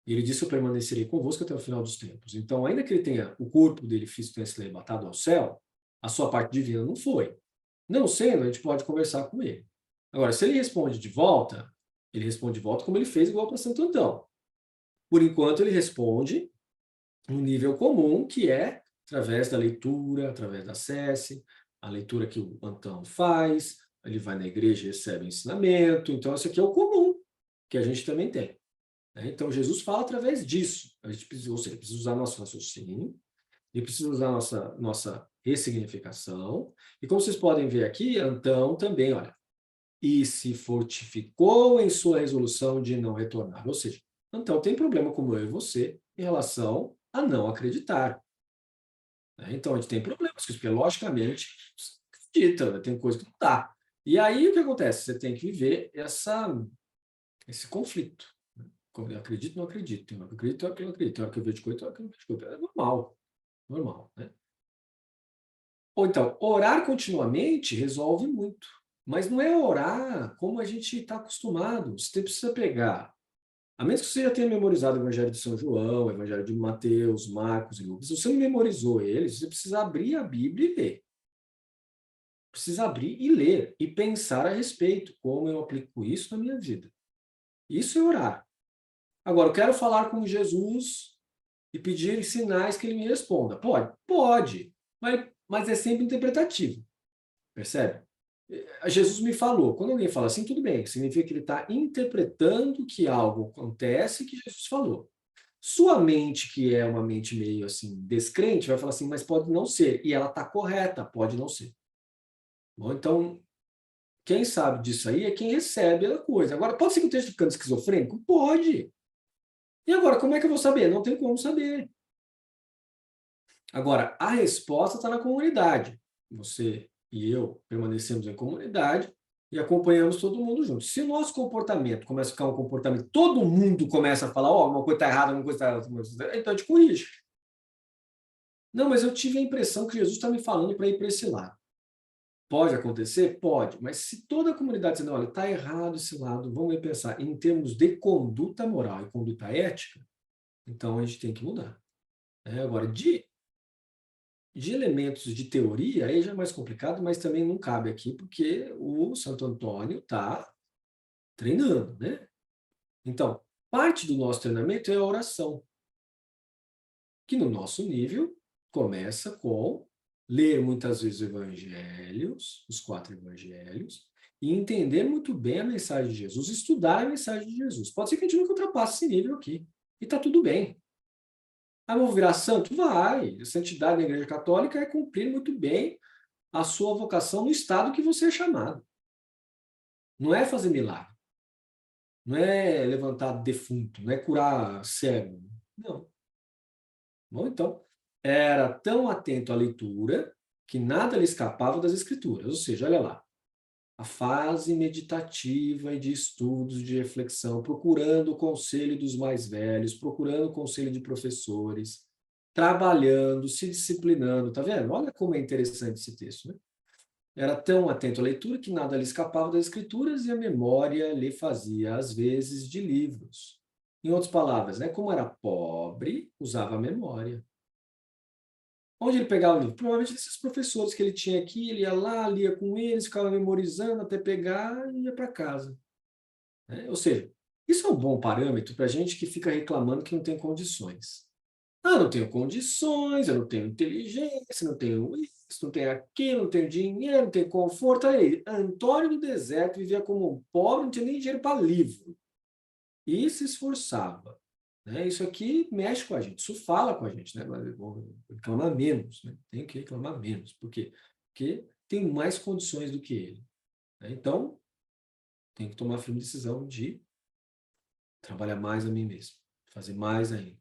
E ele disse, eu permanecerei convosco até o final dos tempos. Então, ainda que ele tenha, o corpo dele físico tenha se levantado ao céu, a sua parte divina não foi. Não sendo, a gente pode conversar com ele. Agora, se ele responde de volta como ele fez igual para Santo Antão. Por enquanto, ele responde no nível comum, que é através da leitura, através da SESC, a leitura que o Antão faz, ele vai na igreja e recebe ensinamento. Então, isso aqui é o comum, que a gente também tem. Então, Jesus fala através disso. A gente precisa, ou seja, precisa usar nosso raciocínio, e precisa usar nossa ressignificação. E como vocês podem ver aqui, Antão também, olha, e se fortificou em sua resolução de não retornar. Ou seja, Antão tem problema como eu e você em relação a não acreditar. Então, a gente tem problemas, porque logicamente acredita, tem coisa que não dá. E aí, o que acontece? Você tem que viver esse conflito. Eu acredito, não acredito. Tem hora que eu acredito, tem hora que eu não acredito. Tem hora que eu vejo coisa, tem hora que eu não vejo coisa. É normal, né? Ou então, orar continuamente resolve muito. Mas não é orar como a gente está acostumado. Você precisa pegar, a menos que você já tenha memorizado o Evangelho de São João, o Evangelho de Mateus, Marcos e Lucas, se você não memorizou eles, você precisa abrir a Bíblia e ler. Precisa abrir e ler, e pensar a respeito, como eu aplico isso na minha vida. Isso é orar. Agora, eu quero falar com Jesus e pedir sinais que ele me responda. Pode, mas é sempre interpretativo. Percebe? Jesus me falou. Quando alguém fala assim, tudo bem, significa que ele está interpretando que algo acontece que Jesus falou. Sua mente, que é uma mente meio assim, descrente, vai falar assim, mas pode não ser. E ela está correta, pode não ser. Bom, então, quem sabe disso aí é quem recebe a coisa. Agora, pode ser que eu esteja ficando esquizofrênico? Pode. E agora, como é que eu vou saber? Não tem como saber. Agora, a resposta está na comunidade. Você e eu permanecemos em comunidade e acompanhamos todo mundo junto. Se o nosso comportamento começa a ficar um comportamento, todo mundo começa a falar, ó, uma coisa está errada, uma coisa está errada, então a gente corrige. Não, mas eu tive a impressão que Jesus está me falando para ir para esse lado. Pode acontecer? Pode. Mas se toda a comunidade dizendo, olha, está errado esse lado, vamos pensar em termos de conduta moral e conduta ética, então a gente tem que mudar. Agora, de elementos de teoria, aí já é mais complicado, mas também não cabe aqui, porque o Santo Antônio está treinando, né? Então, parte do nosso treinamento é a oração, que no nosso nível começa com ler muitas vezes os evangelhos, os 4 evangelhos, e entender muito bem a mensagem de Jesus, estudar a mensagem de Jesus. Pode ser que a gente nunca ultrapasse esse nível aqui, e está tudo bem. Ah, vou virar santo? Vai. A santidade na Igreja Católica é cumprir muito bem a sua vocação no estado que você é chamado. Não é fazer milagre. Não é levantar defunto. Não é curar cego. Não. Bom, então, era tão atento à leitura que nada lhe escapava das Escrituras. Ou seja, olha lá. A fase meditativa e de estudos, de reflexão, procurando o conselho dos mais velhos, procurando o conselho de professores, trabalhando, se disciplinando, tá vendo? Olha como é interessante esse texto, né? Era tão atento à leitura que nada lhe escapava das escrituras e a memória lhe fazia, às vezes, de livros. Em outras palavras, né? Como era pobre, usava a memória. Onde ele pegava o livro? Provavelmente desses professores que ele tinha aqui, ele ia lá, lia com eles, ficava memorizando até pegar e ia para casa. Ou seja, isso é um bom parâmetro para a gente que fica reclamando que não tem condições. Ah, não tenho condições, eu não tenho inteligência, não tenho isso, não tenho aquilo, não tenho dinheiro, não tenho conforto. Aí, Antônio do Deserto vivia como um pobre, não tinha nem dinheiro para livro. E se esforçava. Isso aqui mexe com a gente, isso fala com a gente, né? Mas vou reclamar menos, né? Tenho que reclamar menos. Por quê? Porque tem mais condições do que ele. Então, tenho que tomar a firme decisão de trabalhar mais a mim mesmo, fazer mais ainda.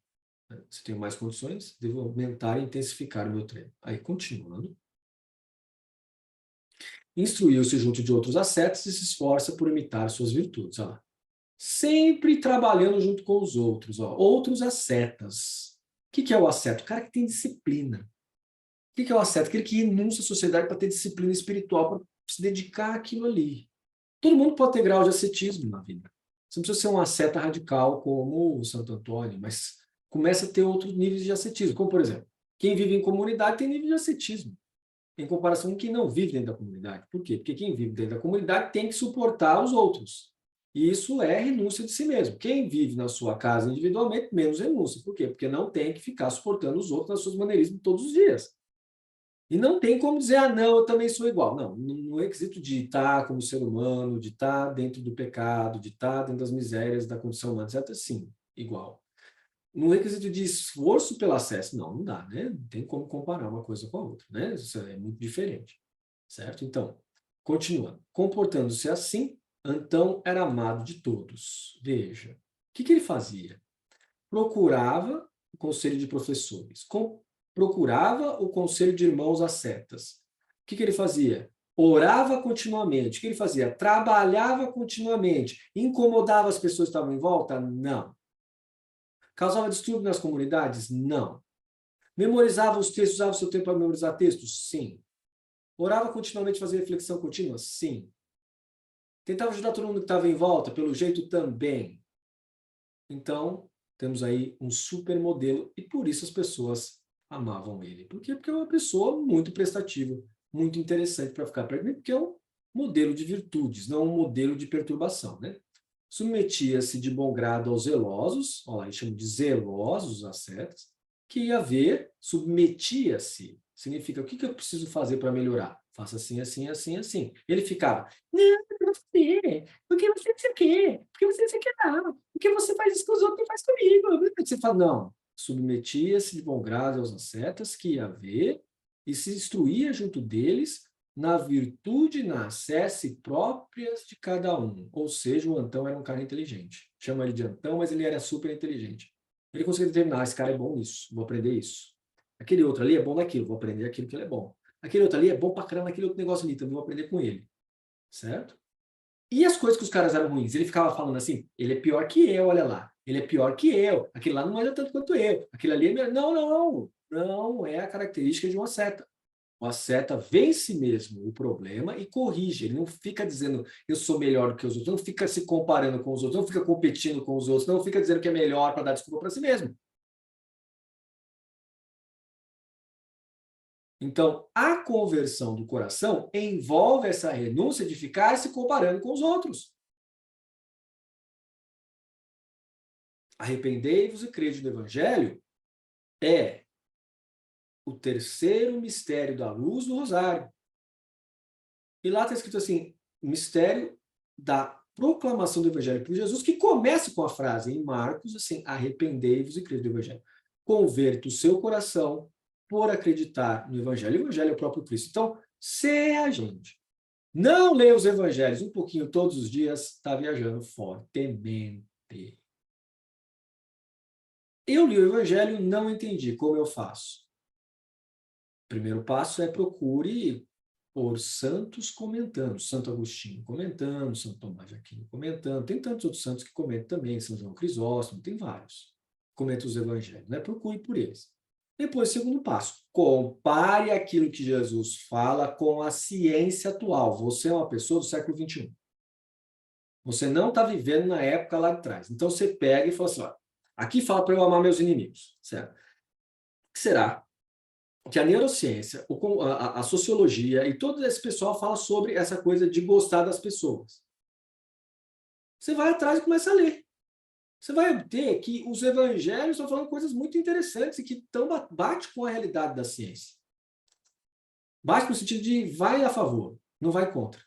Se tenho mais condições, devo aumentar e intensificar o meu treino. Aí, continuando. Instruiu-se junto de outros ascetas e se esforça por imitar suas virtudes. Olha lá. Sempre trabalhando junto com os outros. Outros ascetas. O que é o asceta? O cara que tem disciplina. O que é o asceta? Aquele que renuncia à sociedade para ter disciplina espiritual, para se dedicar àquilo ali. Todo mundo pode ter grau de ascetismo na vida. Você não precisa ser um asceta radical como o Santo Antônio, mas começa a ter outros níveis de ascetismo. Como, por exemplo, quem vive em comunidade tem nível de ascetismo, em comparação com quem não vive dentro da comunidade. Por quê? Porque quem vive dentro da comunidade tem que suportar os outros. E isso é renúncia de si mesmo. Quem vive na sua casa individualmente, menos renúncia. Por quê? Porque não tem que ficar suportando os outros nas suas maneirismos todos os dias. E não tem como dizer, ah, não, eu também sou igual. Não, no requisito de estar como ser humano, de estar dentro do pecado, de estar dentro das misérias da condição humana, etc., sim, igual. No requisito de esforço pelo acesso, não dá, né? Não tem como comparar uma coisa com a outra, né? Isso é muito diferente, certo? Então, continuando. Comportando-se assim, Antão era amado de todos. Veja, o que ele fazia? Procurava o conselho de professores, procurava o conselho de irmãos ascetas. O que ele fazia? Orava continuamente. O que ele fazia? Trabalhava continuamente. Incomodava as pessoas que estavam em volta? Não. Causava distúrbio nas comunidades? Não. Memorizava os textos, usava o seu tempo para memorizar textos? Sim. Orava continuamente, fazia reflexão contínua? Sim. Tentava ajudar todo mundo que estava em volta, pelo jeito também. Então, temos aí um super modelo e por isso as pessoas amavam ele. Por quê? Porque é uma pessoa muito prestativa, muito interessante para ficar perto dele, porque é um modelo de virtudes, não um modelo de perturbação, né? Submetia-se de bom grado aos zelosos, olha lá, eles chamam de zelosos ascetas, que ia ver, submetia-se, significa, o que eu preciso fazer para melhorar? Faça assim, assim, assim, assim. Ele ficava, não, você, porque você não sei o quê, porque você não sei o que não, porque você faz isso com os outros, não faz comigo. Você fala, não, submetia-se de bom grado aos ascetas que ia ver e se instruía junto deles na virtude e na acesse próprias de cada um. Ou seja, o Antão era um cara inteligente. Chama ele de Antão, mas ele era super inteligente. Ele conseguia determinar, esse cara é bom nisso, vou aprender isso. Aquele outro ali é bom naquilo, vou aprender aquilo que ele é bom. Aquele outro ali é bom pra caramba naquele outro negócio ali, também vou aprender com ele. Certo? E as coisas que os caras eram ruins? Ele ficava falando assim, ele é pior que eu, olha lá. Ele é pior que eu. Aquele lá não é tanto quanto eu. Aquele ali é melhor. Não, não. Não é a característica de um asceta. O asceta vê em si mesmo o problema e corrige. Ele não fica dizendo eu sou melhor do que os outros, não fica se comparando com os outros, não fica competindo com os outros, não fica dizendo que é melhor para dar desculpa para si mesmo. Então, a conversão do coração envolve essa renúncia de ficar se comparando com os outros. Arrependei-vos e crede no Evangelho é o terceiro mistério da luz do rosário. E lá está escrito assim, mistério da proclamação do Evangelho por Jesus, que começa com a frase em Marcos, assim, arrependei-vos e crede no Evangelho. Converta o seu coração por acreditar no Evangelho. O Evangelho é o próprio Cristo. Então, se a gente não lê os Evangelhos um pouquinho todos os dias, está viajando fortemente. Eu li o Evangelho, não entendi. Como eu faço? O primeiro passo é procure por santos comentando. Santo Agostinho comentando, Santo Tomás de Aquino comentando. Tem tantos outros santos que comentam também, São João Crisóstomo, tem vários. Comentam os Evangelhos, né? Procure por eles. Depois, segundo passo, compare aquilo que Jesus fala com a ciência atual. Você é uma pessoa do século XXI. Você não está vivendo na época lá de trás. Então, você pega e fala assim, ó, aqui fala para eu amar meus inimigos, certo? O que será que a neurociência, a sociologia e todo esse pessoal fala sobre essa coisa de gostar das pessoas? Você vai atrás e começa a ler. Você vai ver que os evangelhos estão falando coisas muito interessantes e que bate com a realidade da ciência. Bate no sentido de vai a favor, não vai contra.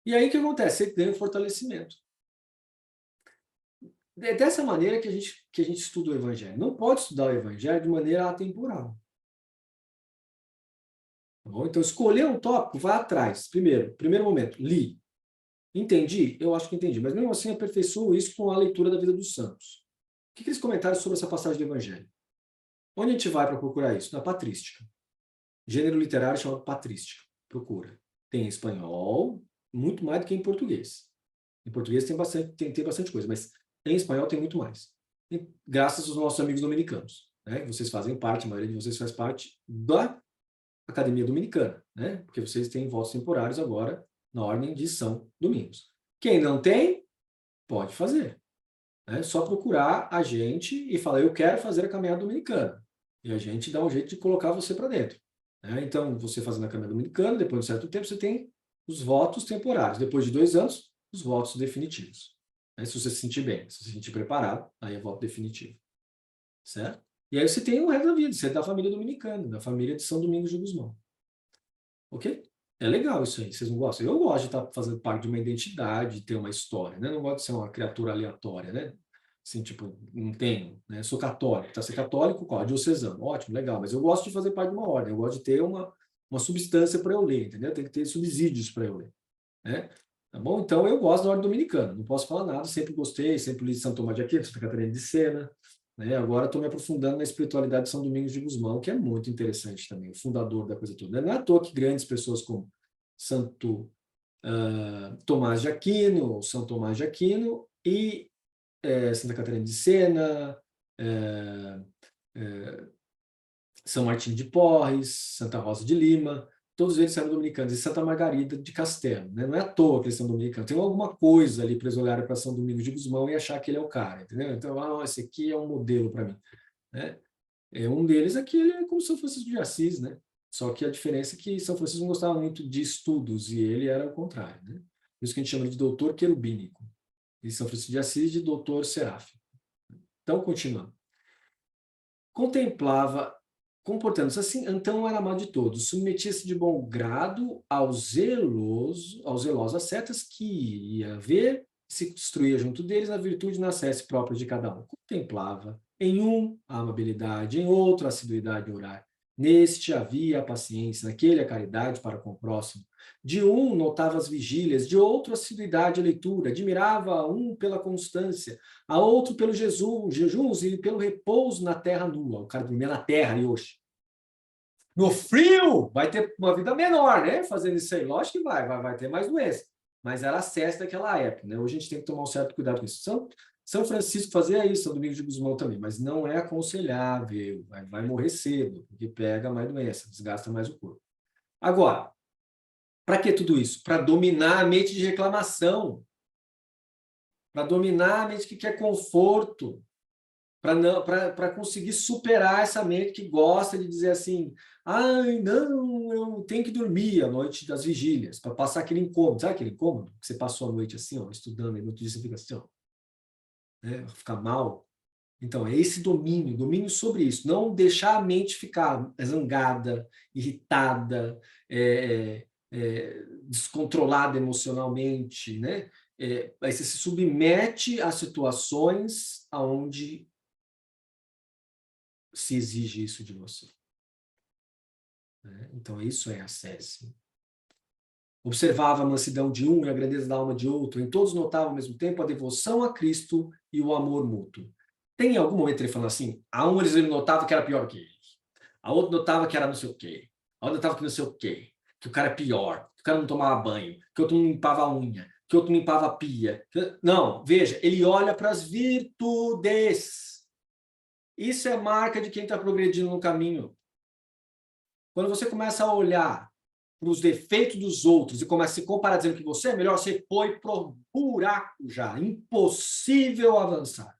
E aí o que acontece? Você ganha um fortalecimento. É dessa maneira que a gente estuda o evangelho. Não pode estudar o evangelho de maneira atemporal. Tá bom? Então, escolher um tópico, vai atrás. Primeiro momento, li. Entendi? Eu acho que entendi. Mas mesmo assim, aperfeiçoo isso com a leitura da vida dos santos. O que eles comentaram sobre essa passagem do evangelho? Onde a gente vai para procurar isso? Na patrística. Gênero literário chamado patrística. Procura. Tem em espanhol, muito mais do que em português. Em português tem bastante coisa, mas em espanhol tem muito mais. E graças aos nossos amigos dominicanos, né? Vocês fazem parte, a maioria de vocês faz parte da Academia Dominicana, né? Porque vocês têm votos temporários agora na ordem de São Domingos. Quem não tem, pode fazer. É só procurar a gente e falar, eu quero fazer a caminhada dominicana. E a gente dá um jeito de colocar você para dentro. Né? Então, você fazendo a caminhada dominicana, depois de um certo tempo, você tem os votos temporários. Depois de 2 anos, os votos definitivos. Né? Se você se sentir bem, se você se sentir preparado, aí é voto definitivo. Certo? E aí você tem o resto da vida, você é da família dominicana, da família de São Domingos de Gusmão. Ok? É legal isso aí, vocês não gostam? Eu gosto de estar fazendo parte de uma identidade, de ter uma história, né? Não gosto de ser uma criatura aleatória, né? Assim, tipo, não tenho, né? Sou católico, tá? Ser católico, qual? Diocesano, ótimo, legal, mas eu gosto de fazer parte de uma ordem, eu gosto de ter uma substância para eu ler, entendeu? Tem que ter subsídios para eu ler, né? Tá bom? Então, eu gosto da ordem dominicana, não posso falar nada, sempre gostei, sempre li São Tomás de Aquino, Santa Catarina de Sena, né? Agora estou me aprofundando na espiritualidade de São Domingos de Gusmão, que é muito interessante também, o fundador da coisa toda. Não é à toa que grandes pessoas como Santo Tomás de Aquino, São Tomás de Aquino e Santa Catarina de Sena, São Martinho de Porres, Santa Rosa de Lima, todos eles eram dominicanos, e Santa Margarida de Castelo. Né? Não é à toa que eles são dominicanos, tem alguma coisa ali para eles olharem para São Domingos de Gusmão e achar que ele é o cara, entendeu? Então, esse aqui é um modelo para mim. Né? Um deles aqui ele é como São Francisco de Assis, né? Só que a diferença é que São Francisco não gostava muito de estudos, e ele era o contrário. Né? Por isso que a gente chama de doutor querubínico, e São Francisco de Assis de doutor seráfico. Então, continuando. Contemplava comportando-se assim, Antão era amado de todos, submetia-se de bom grado aos zelosos ascetas que ia ver, se destruía junto deles a virtude na sesse própria de cada um. Contemplava em um a amabilidade, em outro a assiduidade em orar. Neste havia a paciência, naquele a caridade para com o próximo. De um notava as vigílias, de outro a assiduidade à leitura, admirava a um pela constância, a outro pelo jejuns e pelo repouso na terra nua. O cara dormia na terra, Yoshi. No frio, vai ter uma vida menor, né? Fazendo isso aí, lógico que vai ter mais doença. Mas era acesso daquela época, né? Hoje a gente tem que tomar um certo cuidado com isso. São Francisco fazia isso, São Domingos de Gusmão também, mas não é aconselhável, vai morrer cedo, porque pega mais doença, desgasta mais o corpo. Agora, para que tudo isso? Para dominar a mente de reclamação, para dominar a mente que quer conforto, para conseguir superar essa mente que gosta de dizer assim, ai, não, eu tenho que dormir à noite das vigílias, para passar aquele incômodo. Sabe aquele incômodo que você passou a noite assim, ó, estudando, e no outro dia você fica assim, ó, né, fica mal? Então, é esse domínio sobre isso. Não deixar a mente ficar zangada, irritada, descontrolada emocionalmente, né? Aí você se submete a situações onde se exige isso de você. Né? Então, isso é acesso. Observava a mansidão de um e a grandeza da alma de outro. Em todos notava ao mesmo tempo a devoção a Cristo e o amor mútuo. Tem algum momento ele falando assim, a um ele notava que era pior que ele, a outro notava que era não sei o quê, a outra notava que não sei o quê, que o cara é pior, que o cara não tomava banho, que o outro não limpava a unha, que o outro não limpava a pia. Não, veja, ele olha para as virtudes. Isso é marca de quem está progredindo no caminho. Quando você começa a olhar para os defeitos dos outros e começa a se comparar dizendo que você é melhor, você foi pro buraco já. Impossível avançar.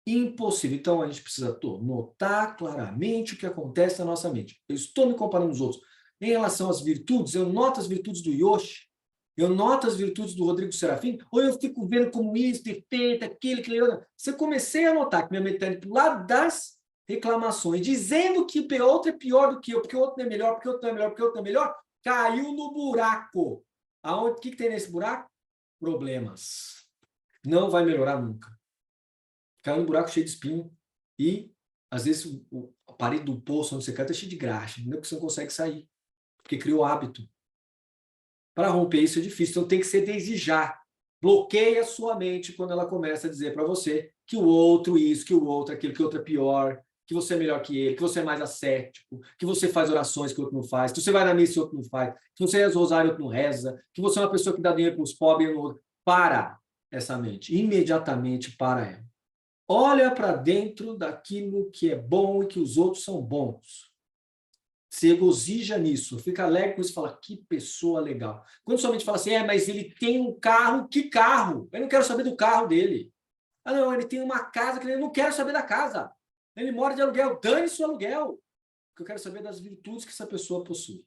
Impossível. Então, a gente precisa notar claramente o que acontece na nossa mente. Eu estou me comparando com os outros. Em relação às virtudes, eu noto as virtudes do Yoshi, eu noto as virtudes do Rodrigo Serafim, ou eu fico vendo como isso, defeito, aquilo. Se eu comecei a notar que minha mente está indo para o lado das reclamações, dizendo que o outro é pior do que eu, porque o outro não é melhor, porque o outro não é melhor, porque o outro não é melhor, caiu no buraco. O que tem nesse buraco? Problemas. Não vai melhorar nunca. Caiu no buraco cheio de espinho e, às vezes, a parede do poço onde você cai está cheio de graxa, não é que você não consegue sair, porque criou hábito. Para romper isso é difícil, então tem que ser desde já. Bloqueia a sua mente quando ela começa a dizer para você que o outro isso, que o outro aquilo, que o outro é pior, que você é melhor que ele, que você é mais ascético, que você faz orações que o outro não faz, que você vai na missa e o outro não faz, que você reza o rosário e o outro não reza, que você é uma pessoa que dá dinheiro para os pobres e o outro. Para essa mente, imediatamente para ela. Olha para dentro daquilo que é bom e que os outros são bons. Se regozija nisso, fica alegre com isso e fala, que pessoa legal. Quando somente fala assim, mas ele tem um carro, que carro? Eu não quero saber do carro dele. Ah, não, ele tem uma casa que eu não quero saber da casa. Ele mora de aluguel, dane-se o aluguel. Porque eu quero saber das virtudes que essa pessoa possui.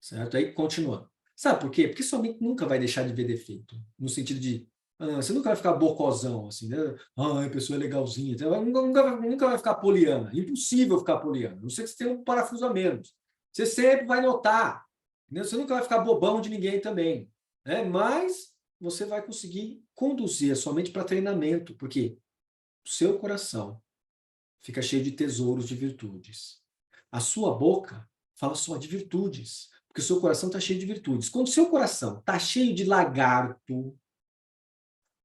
Certo? Aí, continuando. Sabe por quê? Porque sua mente nunca vai deixar de ver defeito. No sentido de, você nunca vai ficar bocozão, assim, né? A pessoa é legalzinha. Nunca vai ficar poliana. Impossível ficar poliana. Não sei que você tem um parafuso a menos. Você sempre vai notar. Entendeu? Você nunca vai ficar bobão de ninguém também. Né? Mas você vai conseguir conduzir a sua mente para treinamento, porque o seu coração fica cheio de tesouros de virtudes. A sua boca fala só de virtudes, porque o seu coração está cheio de virtudes. Quando o seu coração está cheio de lagarto,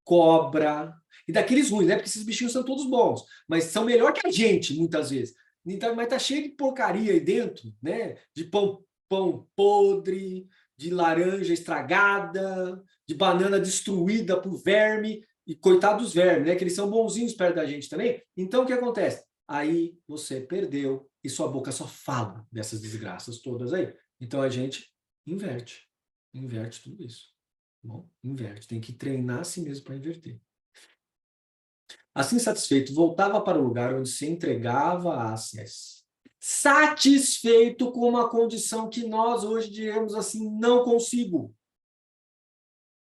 cobra, e daqueles ruins, né? Porque esses bichinhos são todos bons, mas são melhor que a gente, muitas vezes. Então, mas está cheio de porcaria aí dentro, né? De pão podre, de laranja estragada, de banana destruída por verme, e coitados dos vermes, né? Que eles são bonzinhos perto da gente também. Então, o que acontece? Aí você perdeu e sua boca só fala dessas desgraças todas aí. Então, a gente inverte tudo isso. Bom, inverte, tem que treinar a si mesmo para inverter. Assim satisfeito, voltava para o lugar onde se entregava a acesso. Satisfeito com uma condição que nós hoje diremos assim, não consigo.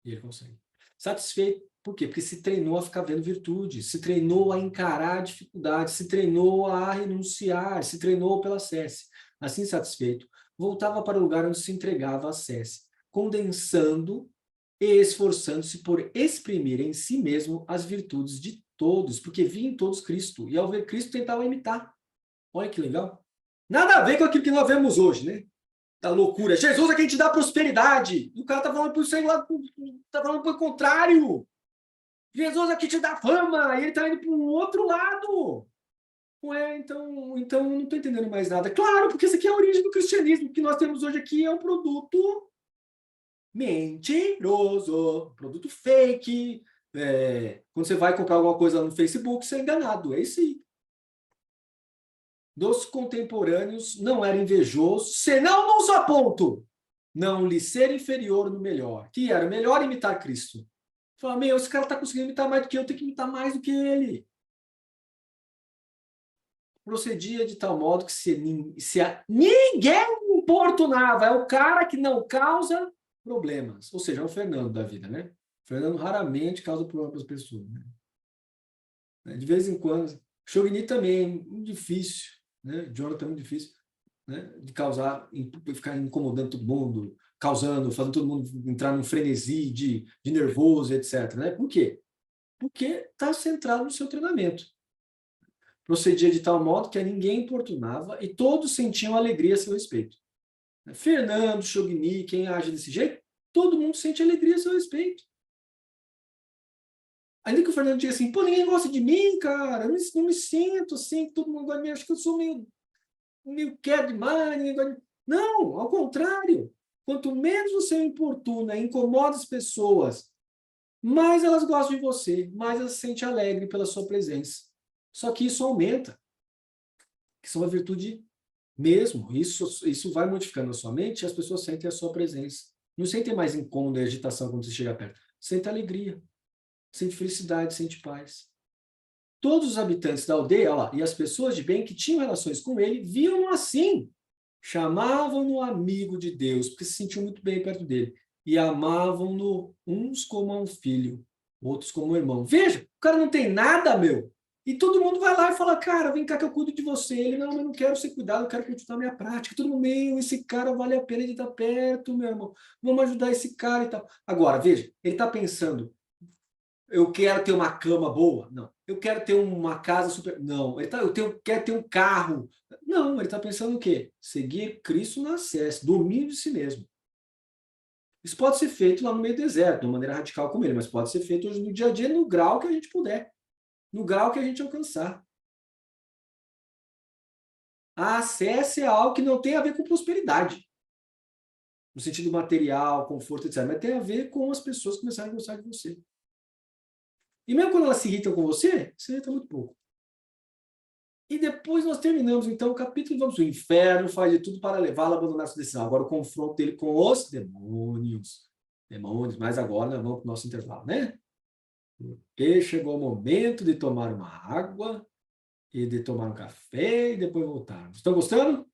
E ele consegue. Satisfeito Por quê? Porque se treinou a ficar vendo virtude, se treinou a encarar dificuldades, se treinou a renunciar, se treinou pela sesse. Assim satisfeito, voltava para o lugar onde se entregava à sesse, condensando e esforçando-se por exprimir em si mesmo as virtudes de todos, porque via em todos Cristo, e ao ver Cristo tentava imitar. Olha que legal. Nada a ver com aquilo que nós vemos hoje, né? Da loucura. Jesus é quem te dá prosperidade. E o cara tá falando pro seu lado, tá falando pro contrário. Jesus é quem te dá fama. E ele tá indo para um outro lado. Ué, então não estou entendendo mais nada. Claro, porque isso aqui é a origem do cristianismo. O que nós temos hoje aqui é um produto mentiroso, produto fake. Quando você vai comprar alguma coisa no Facebook, você é enganado. É isso aí. Dos contemporâneos não era invejoso, senão num só ponto, não lhe ser inferior no melhor, que era melhor imitar Cristo. Fala, meu, esse cara está conseguindo imitar mais do que eu, tenho que imitar mais do que ele. Procedia de tal modo que se ninguém importunava, é o cara que não causa problemas. Ou seja, é o Fernando da vida, né? O Fernando raramente causa problemas para as pessoas. Né? De vez em quando. Chogni também, muito difícil. Né? Jonathan é muito difícil, né? De causar, ficar incomodando todo mundo, causando, fazendo todo mundo entrar num frenesi de nervoso, etc. Né? Por quê? Porque está centrado no seu treinamento. Procedia de tal modo que a ninguém importunava e todos sentiam alegria a seu respeito. Fernando, Chogni, quem age desse jeito, todo mundo sente alegria a seu respeito. Ainda que o Fernando diga assim, pô, ninguém gosta de mim, cara, eu não me sinto assim, todo mundo gosta de mim, acho que eu sou meio quieto demais, ninguém gosta de mim. Não, ao contrário. Quanto menos você importuna, incomoda as pessoas, mais elas gostam de você, mais elas se sentem alegres pela sua presença. Só que isso aumenta, que isso é uma virtude mesmo. Isso vai modificando a sua mente e as pessoas sentem a sua presença. Não sentem mais incômodo e agitação quando você chega perto. Sente alegria, sente felicidade, sente paz. Todos os habitantes da aldeia, ó lá, e as pessoas de bem que tinham relações com ele, viam-no assim. Chamavam-no amigo de Deus, porque se sentiam muito bem perto dele. E amavam-no uns como a um filho, outros como um irmão. Veja, o cara não tem nada, meu. E todo mundo vai lá e fala, cara, vem cá que eu cuido de você. Ele, não, eu não quero ser cuidado, eu quero continuar a minha prática. Todo mundo, meu, esse cara vale a pena de estar perto, meu irmão. Vamos ajudar esse cara e tal. Agora, veja, ele está pensando, eu quero ter uma cama boa? Não. Eu quero ter uma casa super... Não. Quero ter um carro. Não, ele está pensando o quê? Seguir Cristo na sesse, domínio de si mesmo. Isso pode ser feito lá no meio do deserto, de uma maneira radical como ele, mas pode ser feito hoje no dia a dia, no grau que a gente puder. No grau que a gente alcançar. A sesse é algo que não tem a ver com prosperidade. No sentido material, conforto, etc. Mas tem a ver com as pessoas começarem a gostar de você. E mesmo quando elas se irritam com você, você irrita muito pouco. E depois nós terminamos, então, o capítulo, vamos, o inferno faz de tudo para levá-lo a abandonar sua decisão. Agora o confronto dele com os demônios. Demônios, mas agora nós vamos para o nosso intervalo, né? Porque chegou o momento de tomar uma água e de tomar um café e depois voltarmos. Estão gostando?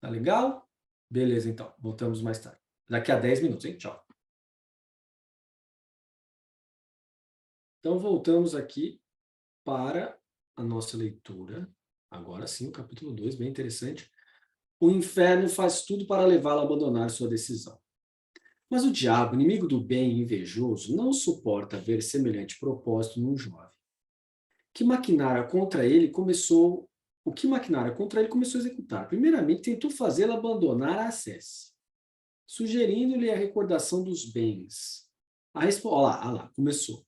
Tá legal? Beleza, então. Voltamos mais tarde. Daqui a 10 minutos, hein? Tchau. Então, voltamos aqui para a nossa leitura. Agora sim, o capítulo 2, bem interessante. O inferno faz tudo para levá-lo a abandonar sua decisão. Mas o diabo, inimigo do bem e invejoso, não suporta ver semelhante propósito num jovem. O que maquinara contra ele começou a executar. Primeiramente, tentou fazê-lo abandonar a sesse, sugerindo-lhe a recordação dos bens. Olha lá, começou.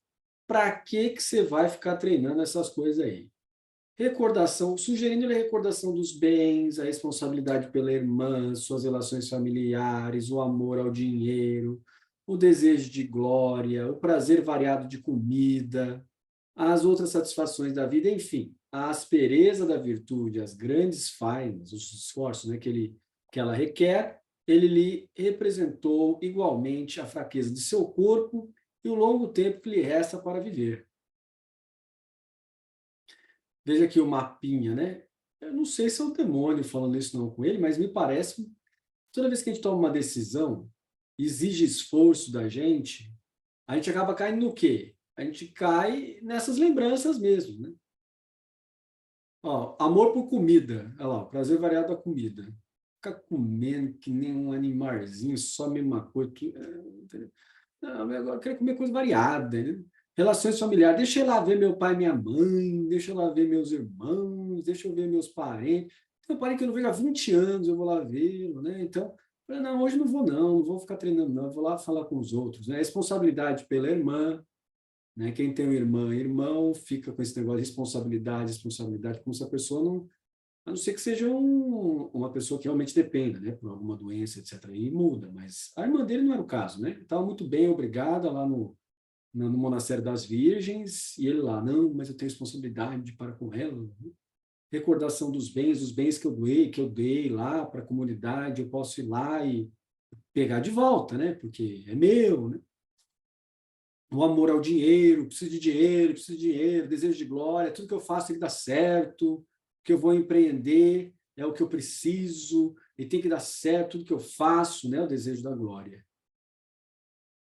Para que você vai ficar treinando essas coisas aí? Sugerindo-lhe a recordação dos bens, a responsabilidade pela irmã, suas relações familiares, o amor ao dinheiro, o desejo de glória, o prazer variado de comida, as outras satisfações da vida, enfim, a aspereza da virtude, as grandes fainas, os esforços, né, que ela requer, ele lhe representou igualmente a fraqueza de seu corpo e o longo tempo que lhe resta para viver. Veja aqui o mapinha, né? Eu não sei se é o demônio falando isso não com ele, mas me parece, toda vez que a gente toma uma decisão, exige esforço da gente, a gente acaba caindo no quê? a gente cai nessas lembranças mesmo, né? Ó, amor por comida, olha lá, o prazer variado da comida. Ficar comendo que nem um animalzinho, só a mesma coisa. Não, agora eu quero comer coisa variada, né? Relações familiares, deixa eu lá ver meu pai e minha mãe, deixa eu lá ver meus irmãos, deixa eu ver meus parentes. Tem um parente que eu não vejo há 20 anos, eu vou lá vê-lo, né? Então, não, hoje não vou não, não vou ficar treinando não, eu vou lá falar com os outros, né? Responsabilidade pela irmã, né? Quem tem uma irmã, irmão, fica com esse negócio de responsabilidade, como se a pessoa não, a não ser que seja uma pessoa que realmente dependa, né, por alguma doença, etc. E muda, mas a irmã dele não era o caso, né? Estava muito bem, obrigada, lá no Monastério das Virgens, e ele lá, não, mas eu tenho responsabilidade para com ela. Recordação dos bens, os bens que eu dei lá para a comunidade, eu posso ir lá e pegar de volta, né? Porque é meu, né? O amor ao dinheiro, preciso de dinheiro, desejo de glória, tudo que eu faço tem que dar certo, o que eu vou empreender é o que eu preciso, e tem que dar certo tudo que eu faço, né? O desejo da glória.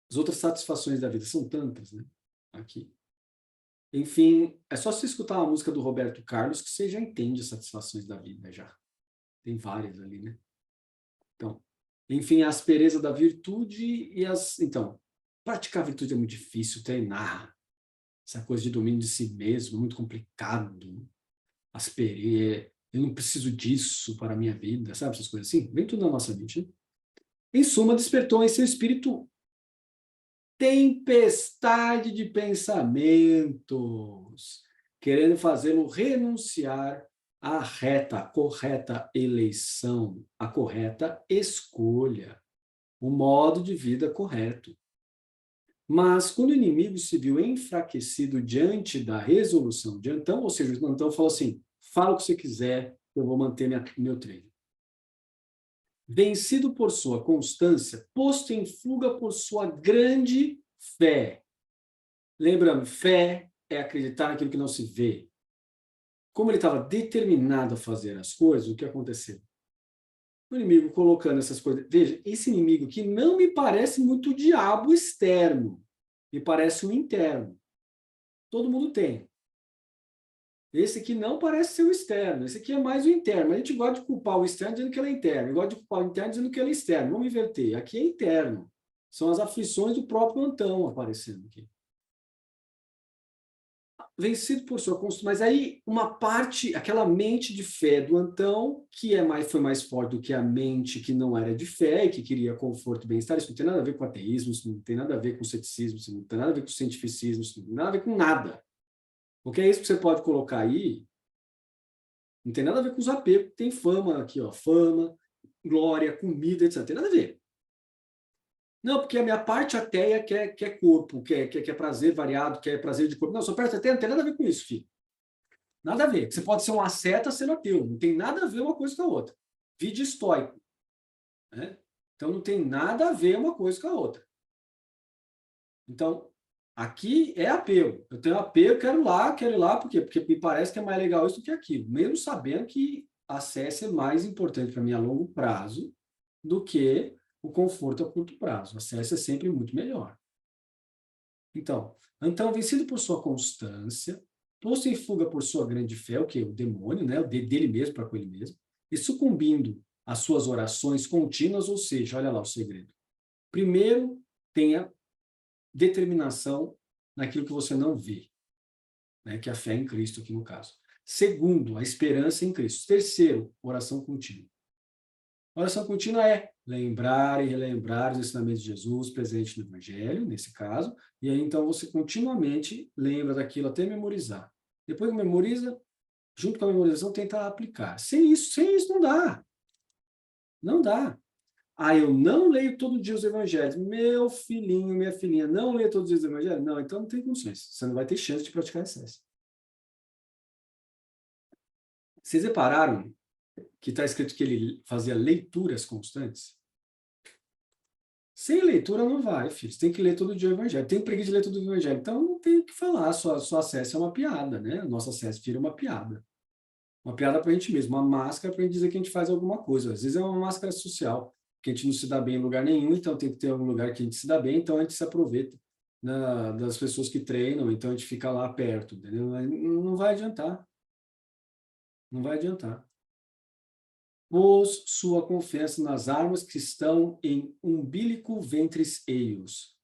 As outras satisfações da vida são tantas, né? Aqui. Enfim, é só você escutar uma música do Roberto Carlos que você já entende as satisfações da vida, já. Tem várias ali, né? Então, enfim, a aspereza da virtude e as... Então, praticar a virtude é muito difícil, treinar. Essa coisa de domínio de si mesmo, muito complicado. Aspereza, eu não preciso disso para a minha vida, sabe? Essas coisas assim. Vem tudo na nossa mente, né? Em suma, despertou em seu espírito tempestade de pensamentos, querendo fazê-lo renunciar à reta, correta eleição, à correta escolha, o modo de vida correto. Mas, quando o inimigo se viu enfraquecido diante da resolução de Antão, ou seja, o Antão falou assim, fala o que você quiser, eu vou manter meu treino. Vencido por sua constância, posto em fuga por sua grande fé. Lembrando, fé é acreditar naquilo que não se vê. Como ele estava determinado a fazer as coisas, o que aconteceu? O inimigo colocando essas coisas... Veja, esse inimigo que não me parece muito o diabo externo, me parece o interno. Todo mundo tem. Esse aqui não parece ser o externo, esse aqui é mais o interno. A gente gosta de culpar o externo dizendo que ele é interno, gosta de culpar o interno dizendo que ele é externo. Vamos inverter. Aqui é interno. São as aflições do próprio Antão aparecendo aqui. Vencido por sua constância. Mas aí uma parte, aquela mente de fé do Antão, que foi mais forte do que a mente que não era de fé e que queria conforto e bem-estar. Isso não tem nada a ver com ateísmo, isso não tem nada a ver com ceticismo, isso não tem nada a ver com cientificismo, isso não tem nada a ver com nada. Porque é isso que você pode colocar aí, não tem nada a ver com os apegos, tem fama aqui, ó, fama, glória, comida, etc. Não tem nada a ver. Não, porque a minha parte ateia quer corpo, quer prazer variado, quer prazer de corpo. Não, sua parte ateia não tem nada a ver com isso, filho. Nada a ver. Você pode ser um asceta sendo ateu, não tem nada a ver uma coisa com a outra. Vide estoico. Né? Então, não tem nada a ver uma coisa com a outra. Então, aqui é apego. Eu tenho apego, quero ir lá, por quê? Porque me parece que é mais legal isso do que aquilo. Mesmo sabendo que acesso é mais importante para mim a longo prazo do que o conforto a curto prazo. O acesso é sempre muito melhor. Então, vencido por sua constância, posto em fuga por sua grande fé, o quê? O demônio, né? O dele mesmo para com ele mesmo, e sucumbindo às suas orações contínuas, ou seja, olha lá o segredo. Primeiro, tenha determinação naquilo que você não vê, né? Que é a fé em Cristo aqui no caso. Segundo, a esperança em Cristo. Terceiro, oração contínua. Oração contínua é lembrar e relembrar os ensinamentos de Jesus presentes no Evangelho, nesse caso, e aí então você continuamente lembra daquilo até memorizar. Depois que memoriza, junto com a memorização, tenta aplicar. Sem isso não dá. Não dá. Eu não leio todo dia os evangelhos. Meu filhinho, minha filhinha, não leia todos os dias os evangelhos? Não, então não tem condições. Você não vai ter chance de praticar excesso. Vocês repararam que está escrito que ele fazia leituras constantes? Sem leitura não vai, filho. Você tem que ler todo dia o evangelho. Tem preguiça de ler todo o evangelho. Então não tem o que falar. Sua acesso é uma piada, né? Nosso acesso vira uma piada. Uma piada para a gente mesmo. Uma máscara para a gente dizer que a gente faz alguma coisa. Às vezes é uma máscara social. Que a gente não se dá bem em lugar nenhum, então tem que ter algum lugar que a gente se dá bem, então a gente se aproveita das pessoas que treinam, então a gente fica lá perto, entendeu? Não vai adiantar. Não vai adiantar. Pôs sua confiança nas armas que estão em umbilico ventris eius.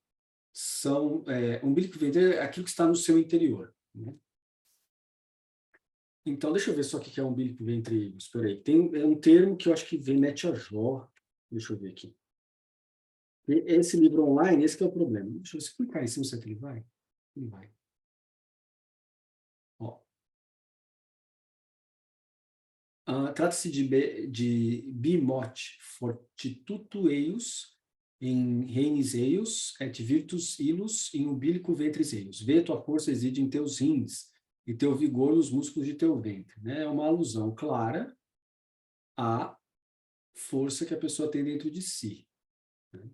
Umbilico ventris é aquilo que está no seu interior, né? Então, deixa eu ver só o que é umbilico ventris eius. Espera aí. É um termo que eu acho que mete a Jó. Deixa eu ver aqui. Esse livro online, esse que é o problema. Deixa eu ver se clicar em cima, será que ele vai? Ele vai. Ó. Trata-se de bimot fortitudo eius, em reines eius, et virtus ilus, em umbilico ventris eius. Vê tua força reside em teus rins, e teu vigor nos músculos de teu ventre. Né? É uma alusão clara à força que a pessoa tem dentro de si. Né?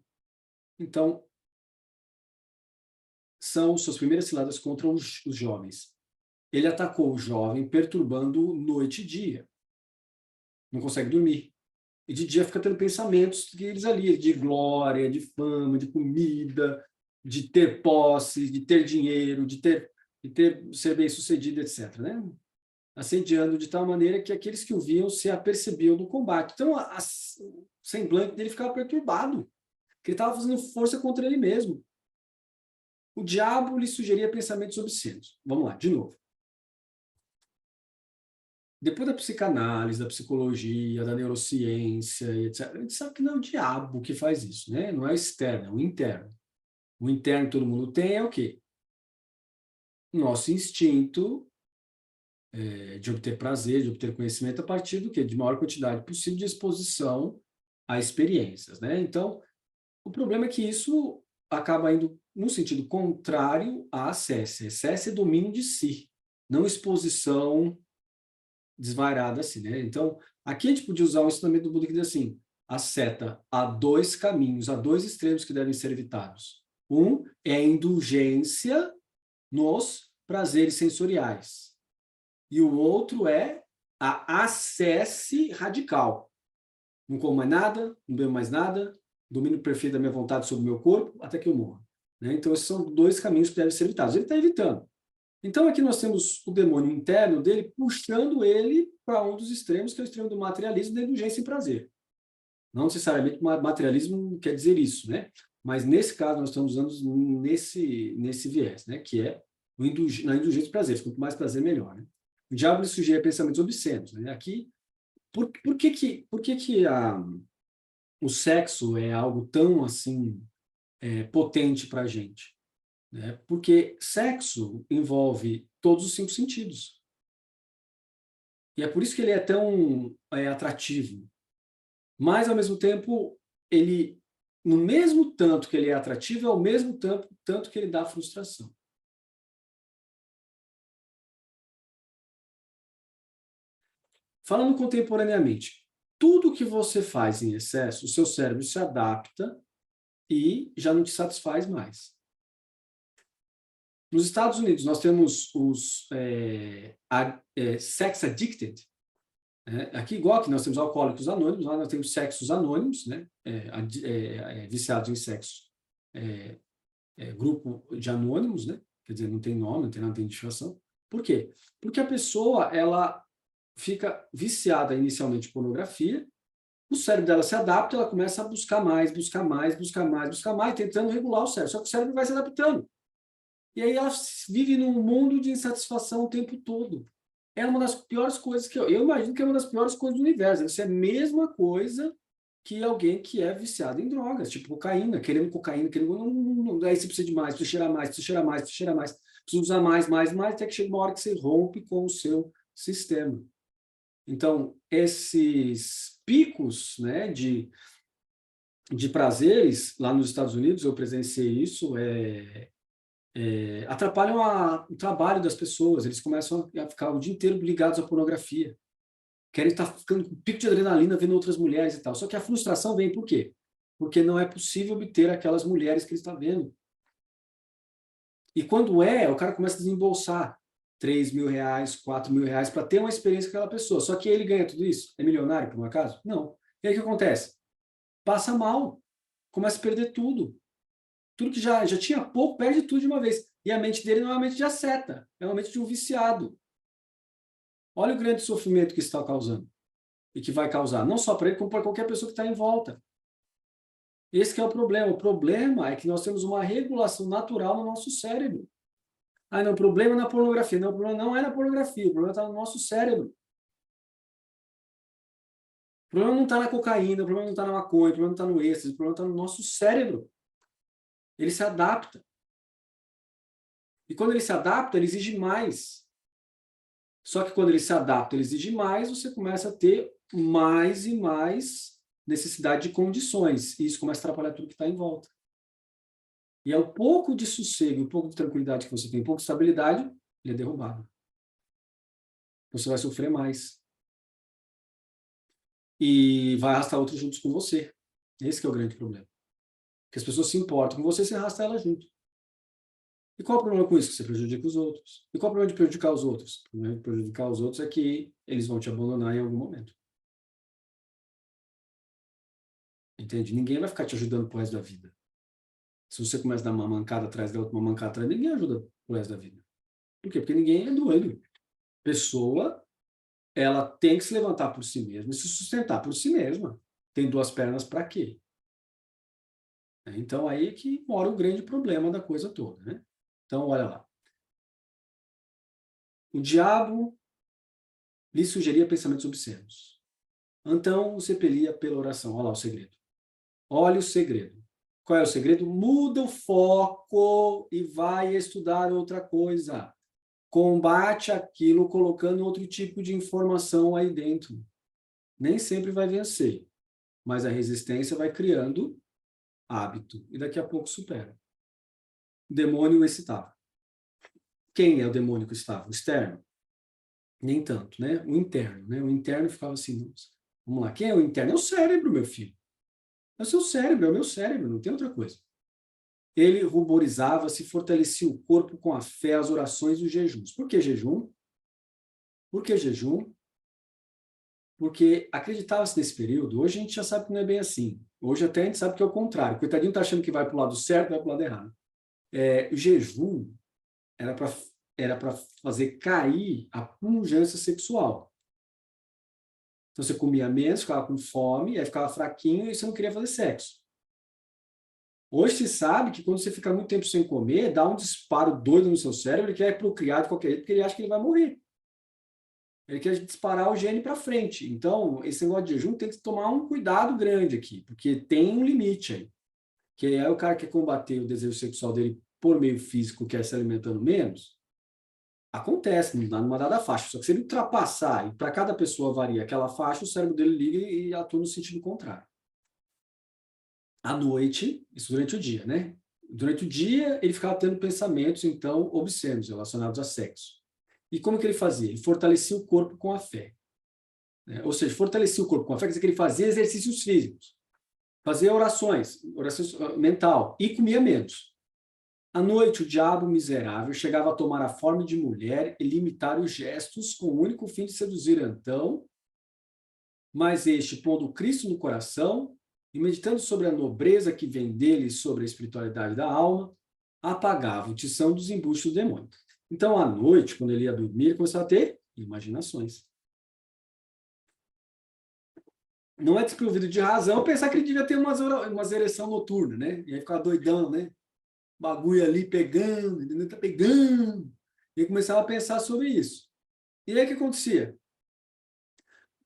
Então, são suas primeiras ciladas contra os jovens. Ele atacou o jovem, perturbando noite e dia. Não consegue dormir. E de dia fica tendo pensamentos deles ali, de glória, de fama, de comida, de ter posse, de ter dinheiro, de ser bem-sucedido, etc. Né? Assediando de tal maneira que aqueles que o viam se apercebiam do combate. Então, o semblante dele ficava perturbado, porque ele estava fazendo força contra ele mesmo. O diabo lhe sugeria pensamentos obscenos. Vamos lá, de novo. Depois da psicanálise, da psicologia, da neurociência, etc., a gente sabe que não é o diabo que faz isso, né? Não é o externo, é o interno. O interno que todo mundo tem é o quê? Nosso instinto de obter prazer, de obter conhecimento a partir do quê? De maior quantidade possível de exposição a experiências, né? Então, o problema é que isso acaba indo no sentido contrário à ascese. Ascese é domínio de si, não exposição desvairada assim, né? Então, aqui a gente podia usar o ensinamento do Buda que diz assim, a seta há dois caminhos, há dois extremos que devem ser evitados. Um é a indulgência nos prazeres sensoriais. E o outro é a ascese radical. Não como mais nada, não bebo mais nada, domínio perfeito da minha vontade sobre o meu corpo, até que eu morra. Né? Então, esses são dois caminhos que devem ser evitados. Ele está evitando. Então, aqui nós temos o demônio interno dele puxando ele para um dos extremos, que é o extremo do materialismo, da indulgência e prazer. Não necessariamente materialismo quer dizer isso, né? Mas, nesse caso, nós estamos usando nesse viés, né? Que é na indulgência e prazer. Quanto mais prazer, melhor. Né? O diabo lhe sugere pensamentos obscenos. Né? Aqui, por que o sexo é algo tão, assim, potente para a gente? Né? Porque sexo envolve todos os 5 sentidos. E é por isso que ele é tão atrativo. Mas, ao mesmo tempo, ele, no mesmo tanto que ele é atrativo, é ao mesmo tanto que ele dá frustração. Falando contemporaneamente, tudo que você faz em excesso, o seu cérebro se adapta e já não te satisfaz mais. Nos Estados Unidos, nós temos os sex addicted. Aqui, igual que nós temos alcoólicos anônimos, lá nós temos sexos anônimos, né? Viciados em sexo. Grupo de anônimos, né? Quer dizer, não tem nome, não tem nada de identificação. Por quê? Porque a pessoa, ela fica viciada inicialmente em pornografia, o cérebro dela se adapta, ela começa a buscar mais, tentando regular o cérebro. Só que o cérebro vai se adaptando. E aí ela vive num mundo de insatisfação o tempo todo. É uma das piores coisas que eu imagino que é uma das piores coisas do universo. Isso é a mesma coisa que alguém que é viciado em drogas, tipo cocaína, querendo cocaína, aí você precisa de mais, precisa cheirar mais, precisa usar mais, até que chega uma hora que você rompe com o seu sistema. Então, esses picos, né, de prazeres, lá nos Estados Unidos, eu presenciei isso, atrapalham o trabalho das pessoas, eles começam a ficar o dia inteiro ligados à pornografia, querem estar ficando com pico de adrenalina vendo outras mulheres e tal, só que a frustração vem por quê? Porque não é possível obter aquelas mulheres que ele está vendo. E quando o cara começa a desembolsar R$3.000, R$4.000 para ter uma experiência com aquela pessoa, só que ele ganha tudo isso? É milionário, por um acaso? Não. E aí o que acontece? Passa mal, começa a perder tudo. Tudo que já tinha pouco, perde tudo de uma vez. E a mente dele não é uma mente de asceta, é uma mente de um viciado. Olha o grande sofrimento que está causando. E que vai causar, não só para ele, como para qualquer pessoa que está em volta. Esse que é o problema. O problema é que nós temos uma regulação natural no nosso cérebro. Ah, não, o problema é na pornografia. Não, o problema não é na pornografia, o problema está no nosso cérebro. O problema não está na cocaína, o problema não está na maconha, o problema não está no êxtase, o problema está no nosso cérebro. Ele se adapta. E quando ele se adapta, ele exige mais. Só que quando ele se adapta, ele exige mais, você começa a ter mais e mais necessidade de condições. E isso começa a atrapalhar tudo que está em volta. E é o pouco de sossego, o pouco de tranquilidade que você tem, um pouco de estabilidade, ele é derrubado. Você vai sofrer mais. E vai arrastar outros juntos com você. Esse que é o grande problema. Porque as pessoas se importam com você, você arrasta ela junto. E qual é o problema com isso? Que você prejudica os outros. E qual é o problema de prejudicar os outros? O problema de prejudicar os outros é que eles vão te abandonar em algum momento. Entende? Ninguém vai ficar te ajudando pro resto da vida. Se você começa a dar uma mancada atrás da outra, uma mancada atrás, ninguém ajuda pro resto da vida. Por quê? Porque ninguém é doido. Pessoa, ela tem que se levantar por si mesma e se sustentar por si mesma. Tem duas pernas para quê? Então, aí é que mora o grande problema da coisa toda, né? Então, olha lá. O diabo lhe sugeria pensamentos obscenos. Então, o repelia pela oração. Olha lá o segredo. Olha o segredo. Qual é o segredo? Muda o foco e vai estudar outra coisa. Combate aquilo colocando outro tipo de informação aí dentro. Nem sempre vai vencer, mas a resistência vai criando hábito e daqui a pouco supera. O demônio excitava. Quem é o demônio que excitava? O externo? Nem tanto, né? O interno, né? O interno ficava assim, nossa, vamos lá, quem é o interno? É o cérebro, meu filho. É o seu cérebro, é o meu cérebro, não tem outra coisa. Ele ruborizava-se, fortalecia o corpo com a fé, as orações e os jejuns. Por que jejum? Por que jejum? Porque acreditava-se nesse período, hoje a gente já sabe que não é bem assim. Hoje até a gente sabe que é o contrário. O coitadinho está achando que vai para o lado certo, vai para o lado errado. O jejum era para fazer cair a pujança sexual. Então você comia menos, ficava com fome, aí ficava fraquinho e você não queria fazer sexo. Hoje se sabe que quando você fica muito tempo sem comer, dá um disparo doido no seu cérebro, ele quer procriar de qualquer jeito, porque ele acha que ele vai morrer. Ele quer disparar o gene para frente. Então, esse negócio de jejum tem que tomar um cuidado grande aqui, porque tem um limite aí. Que aí o cara quer combater o desejo sexual dele por meio físico, quer se alimentando menos, acontece, numa dada faixa. Só que se ele ultrapassar, e para cada pessoa varia aquela faixa, o cérebro dele liga e atua no sentido contrário. À noite, isso durante o dia, né? Durante o dia, ele ficava tendo pensamentos, então, obscenos, relacionados a sexo. E como que ele fazia? Ele fortalecia o corpo com a fé. Né? Ou seja, fortalecia o corpo com a fé, quer dizer que ele fazia exercícios físicos, fazia orações mental, e comia menos. À noite, o diabo miserável chegava a tomar a forma de mulher e limitar os gestos com o único fim de seduzir Antão, mas este, pondo Cristo no coração e meditando sobre a nobreza que vem dele e sobre a espiritualidade da alma, apagava o tição dos embustes do demônio. Então, à noite, quando ele ia dormir, ele começava a ter imaginações. Não é desprovido de razão pensar que ele devia ter umas ereção noturna, né? E aí ficava doidão, né? Bagulho ali pegando, entendeu? Tá pegando. E começava a pensar sobre isso. E aí o que acontecia?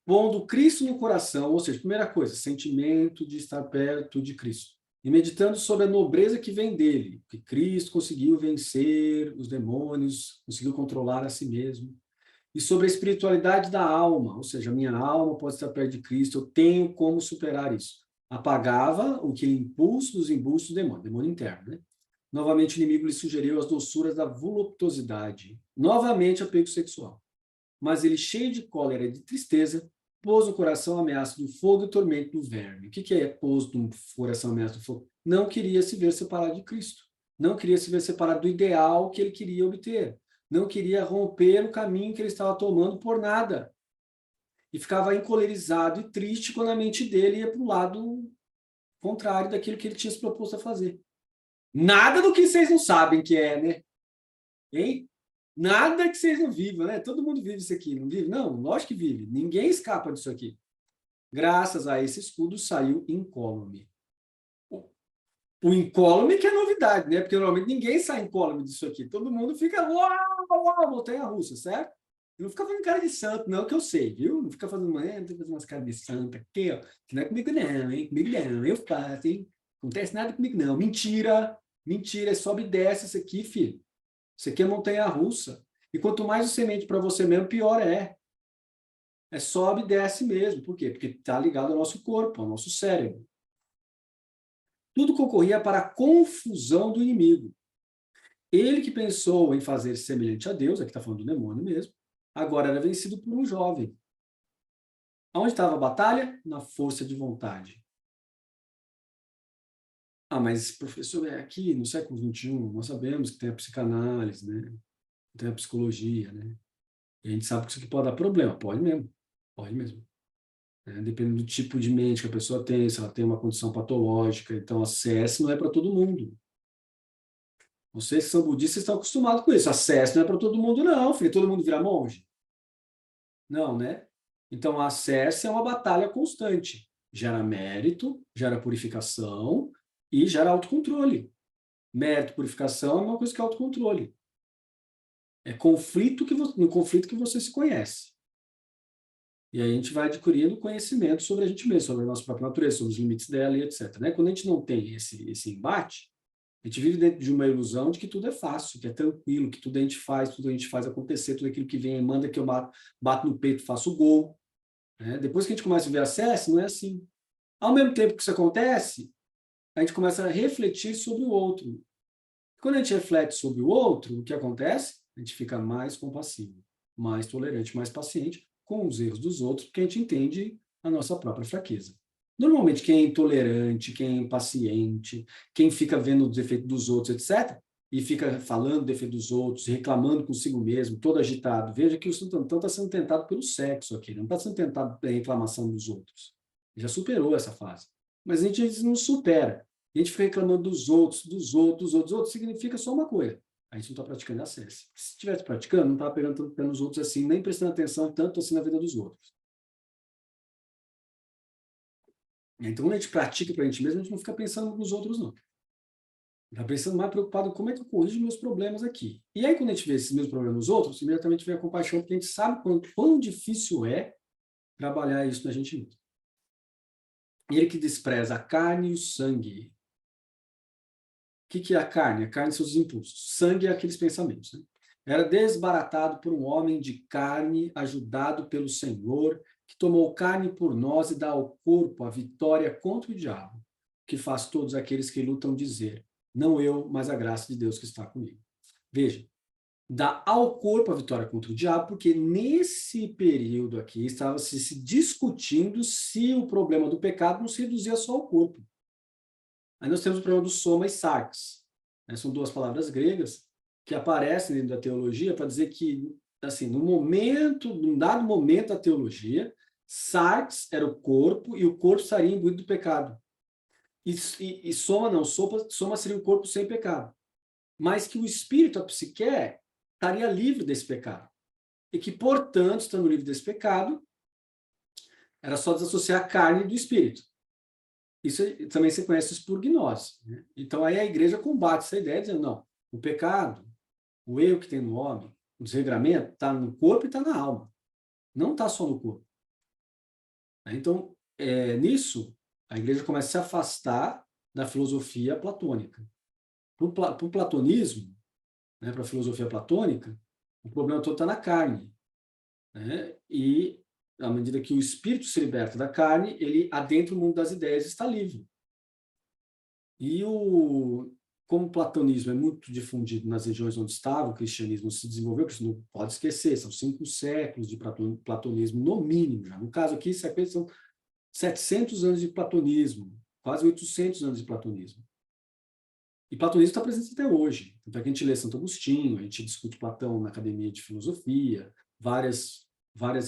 Pondo Cristo no coração, ou seja, primeira coisa, sentimento de estar perto de Cristo. E meditando sobre a nobreza que vem dele, que Cristo conseguiu vencer os demônios, conseguiu controlar a si mesmo. E sobre a espiritualidade da alma, ou seja, a minha alma pode estar perto de Cristo, eu tenho como superar isso. Apagava o que é impulso dos embustos do demônio interno, né? Novamente o inimigo lhe sugeriu as doçuras da voluptuosidade, novamente apego sexual. Mas ele, cheio de cólera e de tristeza, pôs no coração a ameaça do fogo e tormento do verme. O que é pôs no coração a ameaça do fogo? Não queria se ver separado de Cristo. Não queria se ver separado do ideal que ele queria obter. Não queria romper o caminho que ele estava tomando por nada. E ficava encolerizado e triste quando a mente dele ia para o lado contrário daquilo que ele tinha se proposto a fazer. Nada do que vocês não sabem que é, né? Hein? Nada que vocês não vivam, né? Todo mundo vive isso aqui, não vive? Não, lógico que vive. Ninguém escapa disso aqui. Graças a esse escudo saiu incólume. O incólume que é novidade, né? Porque normalmente ninguém sai incólume disso aqui. Todo mundo fica, uau, uau, montanha-russa, certo? Não fica fazendo cara de santo, não, que eu sei, viu? Não fica fazendo, tem que fazer umas caras de santo aqui, ó. Que não é comigo não, hein? Comigo não, eu faço, hein? Não acontece nada comigo não. Mentira, mentira, sobe e desce isso aqui, filho. Isso aqui é montanha-russa. E quanto mais você mente para você mesmo, pior é. É sobe e desce mesmo. Por quê? Porque está ligado ao nosso corpo, ao nosso cérebro. Tudo concorria para a confusão do inimigo. Ele que pensou em fazer semelhante a Deus, aqui está falando do demônio mesmo, agora era vencido por um jovem. Onde estava a batalha? Na força de vontade. Ah, mas professor, aqui no século XXI, nós sabemos que tem a psicanálise, né? Tem a psicologia, né? E a gente sabe que isso aqui pode dar problema. Pode mesmo. Pode mesmo. Dependendo do tipo de mente que a pessoa tem, se ela tem uma condição patológica. Então, a CS não é para todo mundo. Vocês que são budistas estão acostumados com isso. A CS não é para todo mundo, não, filho. Todo mundo vira monge? Não, né? Então, a CS é uma batalha constante. Gera mérito, gera purificação e gera autocontrole. Mérito, purificação é uma coisa que é autocontrole. É conflito no conflito que você se conhece. E aí a gente vai adquirindo conhecimento sobre a gente mesmo, sobre a nossa própria natureza, sobre os limites dela e etc. Né? Quando a gente não tem esse embate, a gente vive dentro de uma ilusão de que tudo é fácil, que é tranquilo, que tudo a gente faz, tudo a gente faz acontecer, tudo aquilo que vem, manda que eu bato no peito, faço o gol. Né? Depois que a gente começa a ver acesso, não é assim. Ao mesmo tempo que isso acontece, a gente começa a refletir sobre o outro. Quando a gente reflete sobre o outro, o que acontece? A gente fica mais compassivo, mais tolerante, mais paciente com os erros dos outros, porque a gente entende a nossa própria fraqueza. Normalmente, quem é intolerante, quem é impaciente, quem fica vendo os defeitos dos outros, etc., e fica falando do defeito dos outros, reclamando consigo mesmo, todo agitado, veja que o Santantão está sendo tentado pelo sexo aqui, não está sendo tentado pela reclamação dos outros. Já superou essa fase. Mas a gente não supera. A gente fica reclamando dos outros, significa só uma coisa. A gente não está praticando a CS. Se estivesse praticando, não estava pegando tanto pelos outros assim, nem prestando atenção tanto assim na vida dos outros. Então, quando a gente pratica para a gente mesmo, a gente não fica pensando nos outros, não. Está pensando mais preocupado em como é que eu corrijo meus problemas aqui. E aí, quando a gente vê esses meus problemas nos outros, imediatamente vem a compaixão, porque a gente sabe quão difícil é trabalhar isso na gente mesmo. Ele que despreza a carne e o sangue. O que é a carne? A carne são os impulsos. Sangue é aqueles pensamentos. Né? Era desbaratado por um homem de carne, ajudado pelo Senhor, que tomou carne por nós e dá ao corpo a vitória contra o diabo, que faz todos aqueles que lutam dizer, não eu, mas a graça de Deus que está comigo. Veja, dá ao corpo a vitória contra o diabo, porque nesse período aqui estava se discutindo se o problema do pecado não se reduzia só ao corpo. Aí nós temos o problema do soma e sarx. Né? São duas palavras gregas que aparecem dentro da teologia para dizer que, assim, num dado momento da teologia, sarx era o corpo e o corpo estaria imbuído do pecado. E soma não, soma seria o corpo sem pecado. Mas que o espírito, a psique, estaria livre desse pecado. E que, portanto, estando livre desse pecado, era só desassociar a carne do espírito. Isso também se conhece por gnose. Né? Então, aí a igreja combate essa ideia, dizendo, não, o pecado, o erro que tem no homem, o desregramento, está no corpo e está na alma. Não está só no corpo. Então, nisso, a igreja começa a se afastar da filosofia platônica. Para o platonismo, né, para a filosofia platônica, o problema todo está na carne. Né? E, à medida que o espírito se liberta da carne, ele adentra o mundo das ideias e está livre. E como o platonismo é muito difundido nas regiões onde estava, o cristianismo se desenvolveu, porque você não pode esquecer, são 5 séculos de platonismo, no mínimo. Já. No caso aqui, são 700 anos de platonismo, quase 800 anos de platonismo. E platonismo está presente até hoje. Então, a gente lê Santo Agostinho, a gente discute Platão na academia de filosofia, várias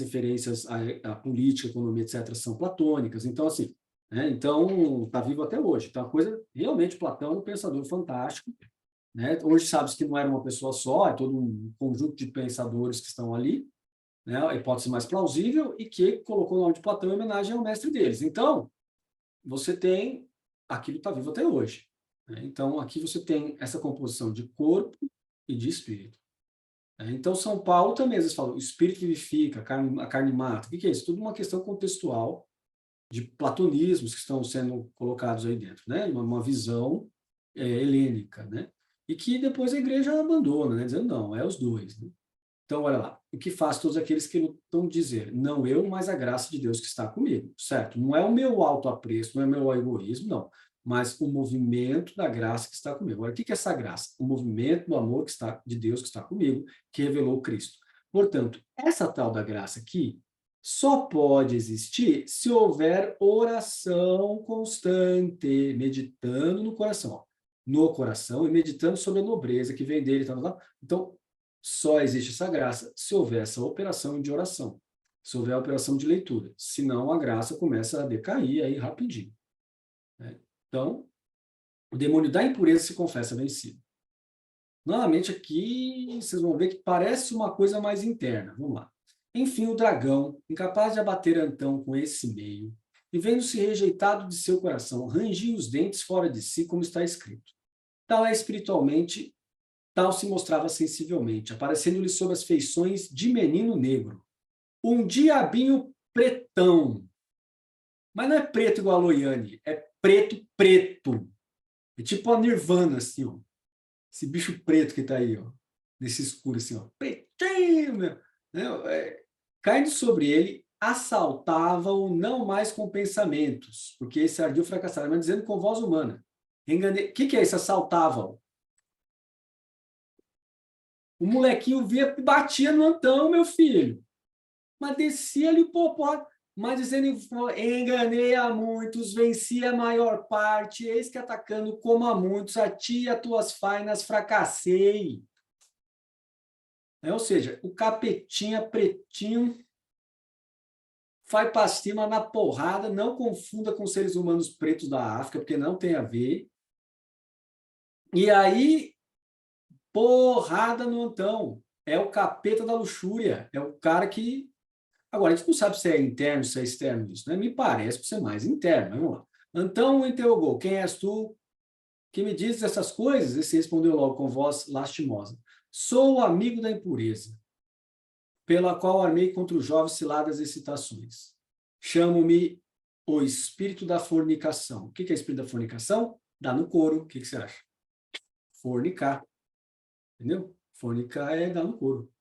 referências à política, economia, etc., são platônicas. Então, assim, né? Então, está vivo até hoje. Então, a coisa, realmente, Platão é um pensador fantástico, né? Hoje sabe-se que não era uma pessoa só, é todo um conjunto de pensadores que estão ali, né? A hipótese mais plausível, e que colocou o nome de Platão em homenagem ao mestre deles. Então, você tem, aquilo está vivo até hoje, né? Então, aqui você tem essa composição de corpo e de espírito. Então, São Paulo também, às vezes, fala, o espírito vivifica, a carne mata. O que é isso? Tudo uma questão contextual de platonismos que estão sendo colocados aí dentro, né? Uma visão helênica, né? E que depois a igreja abandona, né? Dizendo, não, é os dois, né? Então, olha lá, o que faz todos aqueles que lutam dizer, não eu, mas a graça de Deus que está comigo, certo? Não é o meu autoapreço, não é o meu egoísmo, não, mas o movimento da graça que está comigo. Agora, o que é essa graça? O movimento do amor que está, de Deus que está comigo, que revelou Cristo. Portanto, essa tal da graça aqui só pode existir se houver oração constante, meditando no coração, ó, no coração e meditando sobre a nobreza que vem dele. Então, só existe essa graça se houver essa operação de oração, se houver a operação de leitura. Senão, a graça começa a decair aí rapidinho, né? Então, o demônio da impureza se confessa vencido. Novamente aqui, vocês vão ver que parece uma coisa mais interna. Vamos lá. Enfim, o dragão, incapaz de abater Antão com esse meio, e vendo-se rejeitado de seu coração, rangia os dentes fora de si, como está escrito. Tal é espiritualmente, tal se mostrava sensivelmente, aparecendo-lhe sob as feições de menino negro. Um diabinho pretão. Mas não é preto igual a Loiane, é preto, preto. É tipo a Nirvana, assim, ó. Esse bicho preto que tá aí, ó. Nesse escuro, assim, ó. Pretinho, meu. Caindo sobre ele, assaltava-o não mais com pensamentos, porque esse ardil fracassado, mas dizendo com voz humana. O que é isso? Assaltava-o. O molequinho via, batia no Antão, meu filho. Mas descia-lhe o popó. Mas dizendo, enganei a muitos, venci a maior parte, eis que atacando como a muitos, a ti e as tuas fainas fracassei. Ou seja, o capetinha pretinho vai para cima na porrada, não confunda com seres humanos pretos da África, porque não tem a ver. E aí, porrada no Antão. É o capeta da luxúria, é o cara que... Agora, a gente não sabe se é interno, se é externo isso, né? Me parece ser mais interno, mas vamos lá. Antão interrogou, quem és tu? Que me dizes essas coisas? Esse respondeu logo com voz lastimosa. Sou o amigo da impureza, pela qual armei contra os jovens ciladas excitações. Chamo-me o espírito da fornicação. O que é espírito da fornicação? Dá no couro. O que você acha? Fornicar. Entendeu? Fornicar é dar no couro.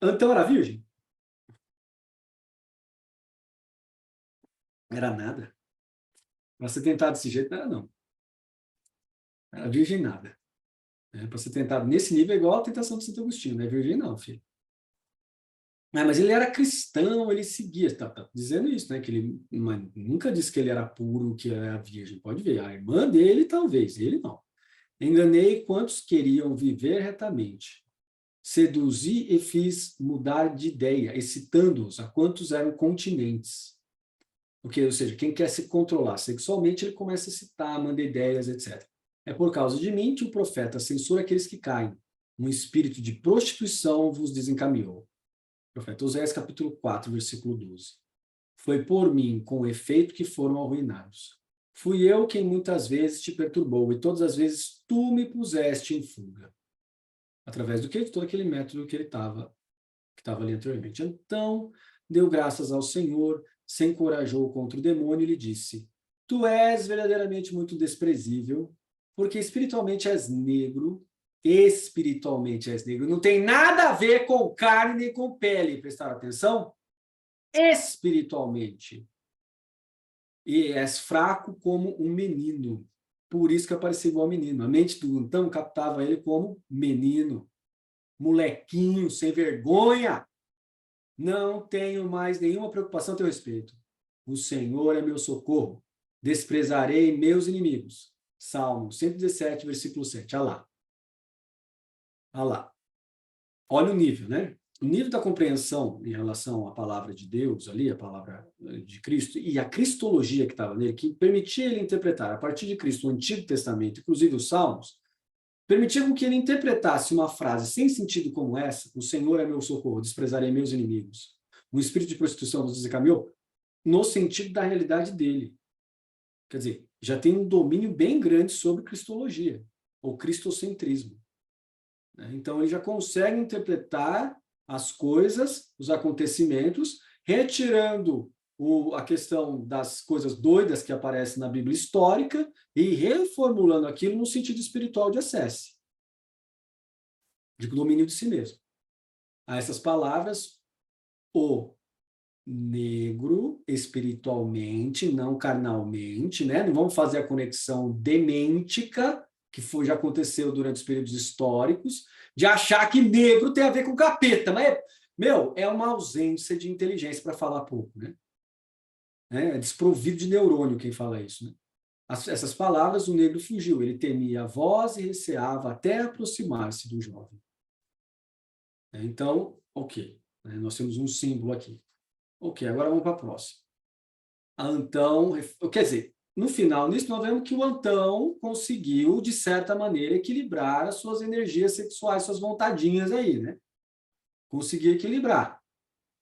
Antão era virgem? Era nada. Para você tentar desse jeito, não era não. Era virgem nada. Para você tentar nesse nível é igual a tentação de Santo Agostinho, não é virgem não, filho. Mas ele era cristão, ele seguia, tá dizendo isso, né? Que ele nunca disse que ele era puro, que era virgem. Pode ver, a irmã dele talvez, ele não. Enganei quantos queriam viver retamente. Seduzi e fiz mudar de ideia, excitando-os a quantos eram continentes. Porque, ou seja, quem quer se controlar sexualmente, ele começa a citar, manda ideias, etc. É por causa de mim que o profeta censura aqueles que caem. Um espírito de prostituição vos desencaminhou. Profeta Oséias, capítulo 4, versículo 12. Foi por mim, com efeito, que foram arruinados. Fui eu quem muitas vezes te perturbou, e todas as vezes tu me puseste em fuga. Através do quê? De todo aquele método que ele estava ali anteriormente. Então, deu graças ao Senhor, se encorajou contra o demônio e lhe disse, tu és verdadeiramente muito desprezível, porque espiritualmente és negro, não tem nada a ver com carne nem com pele, prestaram atenção? Espiritualmente. E és fraco como um menino. Por isso que apareceu igual menino. A mente do Antão captava ele como menino. Molequinho, sem vergonha. Não tenho mais nenhuma preocupação a teu respeito. O Senhor é meu socorro. Desprezarei meus inimigos. Salmo 117, versículo 7. Olha lá. Olha lá. Olha o nível, né? o nível da compreensão em relação à palavra de Deus ali, a palavra de Cristo, e a cristologia que estava nele, que permitia ele interpretar a partir de Cristo o Antigo Testamento, inclusive os Salmos, permitia com que ele interpretasse uma frase sem sentido como essa: o Senhor é meu socorro, desprezarei meus inimigos. Um espírito de prostituição nos desencaminhou, no sentido da realidade dele. Quer dizer, já tem um domínio bem grande sobre cristologia, ou cristocentrismo. Então, ele já consegue interpretar as coisas, os acontecimentos, retirando a questão das coisas doidas que aparecem na Bíblia histórica e reformulando aquilo no sentido espiritual de acesse, de domínio de si mesmo. A essas palavras, o negro espiritualmente, não carnalmente, né? Não vamos fazer a conexão demêntica, que já aconteceu durante os períodos históricos, de achar que negro tem a ver com capeta. Mas, é uma ausência de inteligência para falar pouco, né? É desprovido de neurônio quem fala isso, né? Essas palavras, o negro fugiu. Ele temia a voz e receava até aproximar-se do jovem. Então, ok. Nós temos um símbolo aqui. Ok, agora vamos para a próxima. Antão, quer dizer, no final, nisso nós vemos que o Antão conseguiu, de certa maneira, equilibrar as suas energias sexuais, suas vontadinhas aí, né? Conseguiu equilibrar,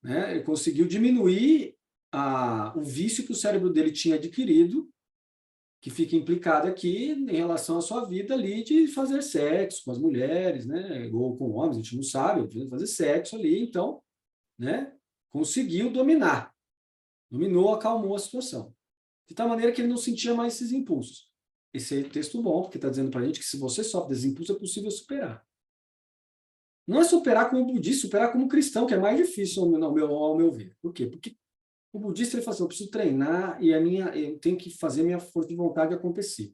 né? Ele conseguiu diminuir o vício que o cérebro dele tinha adquirido, que fica implicado aqui em relação à sua vida ali de fazer sexo com as mulheres, né? Ou com homens, a gente não sabe, fazer sexo ali, então, né? Conseguiu dominar. Dominou, acalmou a situação. De tal maneira que ele não sentia mais esses impulsos. Esse é um texto bom, porque está dizendo para a gente que se você sofre desses impulsos, é possível superar. Não é superar como budista, superar como cristão, que é mais difícil ao meu ver. Por quê? Porque o budista ele fala assim: eu preciso treinar e eu tenho que fazer a minha força de vontade acontecer.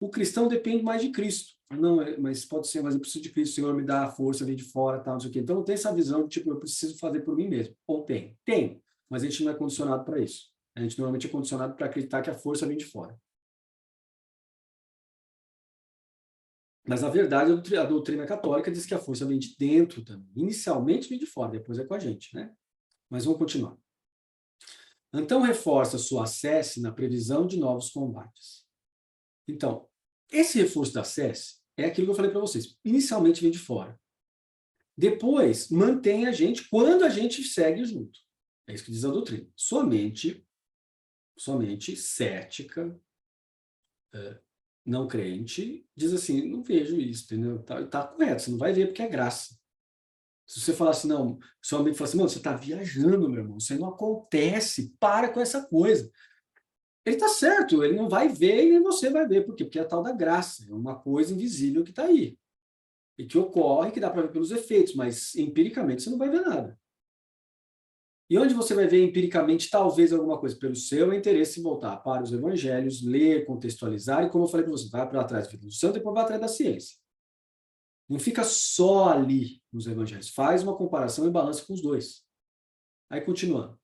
O cristão depende mais de Cristo. Não, mas pode ser, mas eu preciso de Cristo, o Senhor me dá a força, vem de fora, tal, não sei o quê. Então não tem essa visão de tipo, eu preciso fazer por mim mesmo. Ou tem? Tem, mas a gente não é condicionado para isso. A gente normalmente é condicionado para acreditar que a força vem de fora. Mas, na verdade, a doutrina católica diz que a força vem de dentro também. Inicialmente vem de fora, depois é com a gente, né? Mas vamos continuar. Antão reforça sua acesse na previsão de novos combates. Então, esse reforço da acesse é aquilo que eu falei para vocês. Inicialmente vem de fora. Depois, mantém a gente quando a gente segue junto. É isso que diz a doutrina. Somente cética, não crente, diz assim: não vejo isso, entendeu? Tá correto, você não vai ver porque é graça. Se você falar assim, não, seu amigo fala assim: mano, você está viajando, meu irmão, isso aí não acontece, para com essa coisa. Ele está certo, ele não vai ver e nem você vai ver. Por quê? Porque é a tal da graça, é uma coisa invisível que está aí. E que ocorre, que dá para ver pelos efeitos, mas empiricamente você não vai ver nada. E onde você vai ver empiricamente talvez alguma coisa? Pelo seu interesse em voltar para os evangelhos, ler, contextualizar, e como eu falei para você, vai para trás da vida do santo e depois vai atrás da ciência. Não fica só ali nos evangelhos, faz uma comparação e balança com os dois. Aí continuando.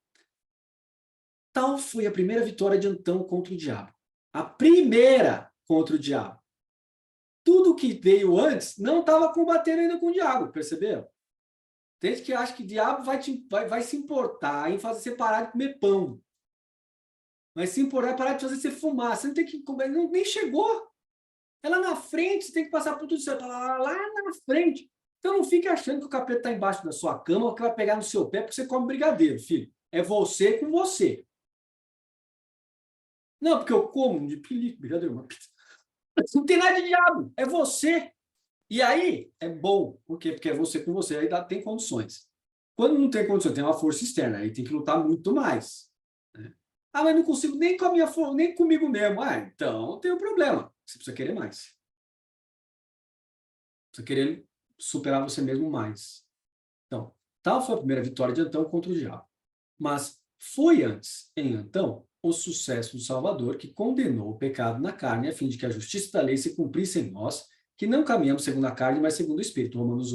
Tal foi a primeira vitória de Antão contra o diabo. A primeira contra o diabo. Tudo que veio antes não estava combatendo ainda com o diabo, perceberam? Tem gente que acha que o diabo vai se importar em fazer você parar de comer pão. Vai se importar em parar de fazer você fumar. Você não tem que comer, nem chegou. É lá na frente, você tem que passar por tudo isso. Lá na frente. Então não fique achando que o capeta está embaixo da sua cama ou que vai pegar no seu pé porque você come brigadeiro, filho. É você com você. Não, porque eu como de brigadeiro, uma pizza. Não tem nada de diabo. É você. E aí, é bom. Por quê? Porque é você com você. Aí tem condições. Quando não tem condições, tem uma força externa. Aí tem que lutar muito mais. Né? Ah, mas não consigo nem com a minha força, nem comigo mesmo. Ah, então tem um problema. Você precisa querer mais. Precisa querer superar você mesmo mais. Então, tal foi a primeira vitória de Antão contra o diabo. Mas foi antes, em Antão, o sucesso do Salvador que condenou o pecado na carne a fim de que a justiça da lei se cumprisse em nós, que não caminhamos segundo a carne, mas segundo o Espírito. Romanos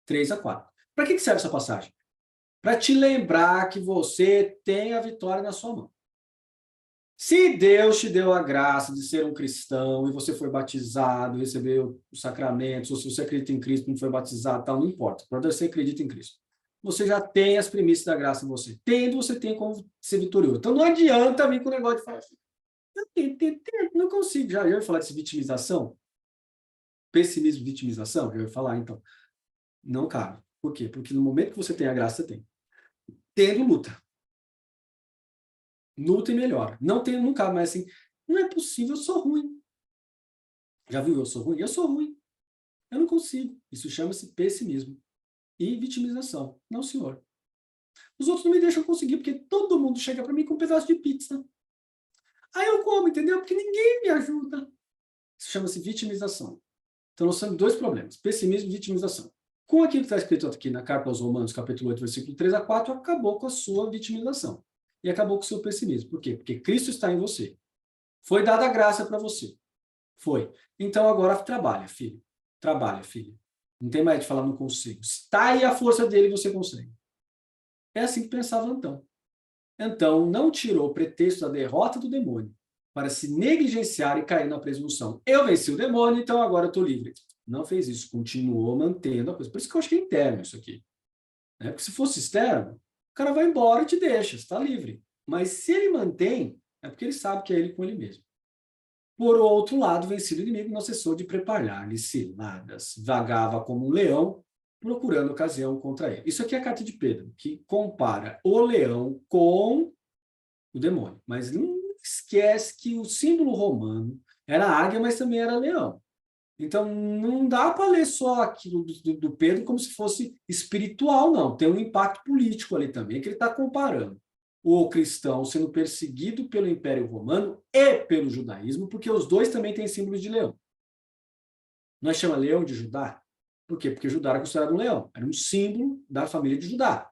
3-4. Para que serve essa passagem? Para te lembrar que você tem a vitória na sua mão. Se Deus te deu a graça de ser um cristão e você foi batizado, recebeu os sacramentos, ou se você acredita em Cristo, não foi batizado, tal, não importa. Quando você acredita em Cristo. você já tem as premissas da graça em você. Tendo, você tem como ser vitorioso. Então, não adianta vir com o negócio de falar assim, eu tento, não consigo. Já ia falar de vitimização? Pessimismo, vitimização? Já ia falar, então. Não cabe. Por quê? Porque no momento que você tem a graça, você tem. Tendo, luta. Luta e melhora. Não tem, não cabe mais assim, não é possível, eu sou ruim. Já viu, eu sou ruim? Eu sou ruim. Eu não consigo. Isso chama-se pessimismo. E vitimização. Não, senhor. Os outros não me deixam conseguir, porque todo mundo chega para mim com um pedaço de pizza. Aí eu como, entendeu? Porque ninguém me ajuda. Isso chama-se vitimização. Então, nós temos dois problemas, pessimismo e vitimização. Com aquilo que está escrito aqui na Carta aos Romanos, capítulo 8, versículo 3 a 4, acabou com a sua vitimização. E acabou com o seu pessimismo. Por quê? Porque Cristo está em você. Foi dada a graça para você. Foi. Então, agora trabalha, filho. Trabalha, filho. Não tem mais de falar no consigo. Está aí a força dele e você consegue. É assim que pensava Antão. Antão não tirou o pretexto da derrota do demônio para se negligenciar e cair na presunção. Eu venci o demônio, então agora eu estou livre. Não fez isso, continuou mantendo a coisa. Por isso que eu acho que é interno isso aqui. Né? Porque se fosse externo, o cara vai embora e te deixa, você está livre. Mas se ele mantém, é porque ele sabe que é ele com ele mesmo. Por outro lado, vencido o inimigo, não cessou de preparar-lhe ciladas. Vagava como um leão, procurando ocasião contra ele. Isso aqui é a carta de Pedro, que compara o leão com o demônio. Mas não esquece que o símbolo romano era águia, mas também era leão. Então, não dá para ler só aquilo do Pedro como se fosse espiritual, não. Tem um impacto político ali também, que ele está comparando o cristão sendo perseguido pelo Império Romano e pelo judaísmo, porque os dois também têm símbolos de leão. Nós chamamos leão de Judá. Por quê? Porque Judá era considerado um leão. Era um símbolo da família de Judá.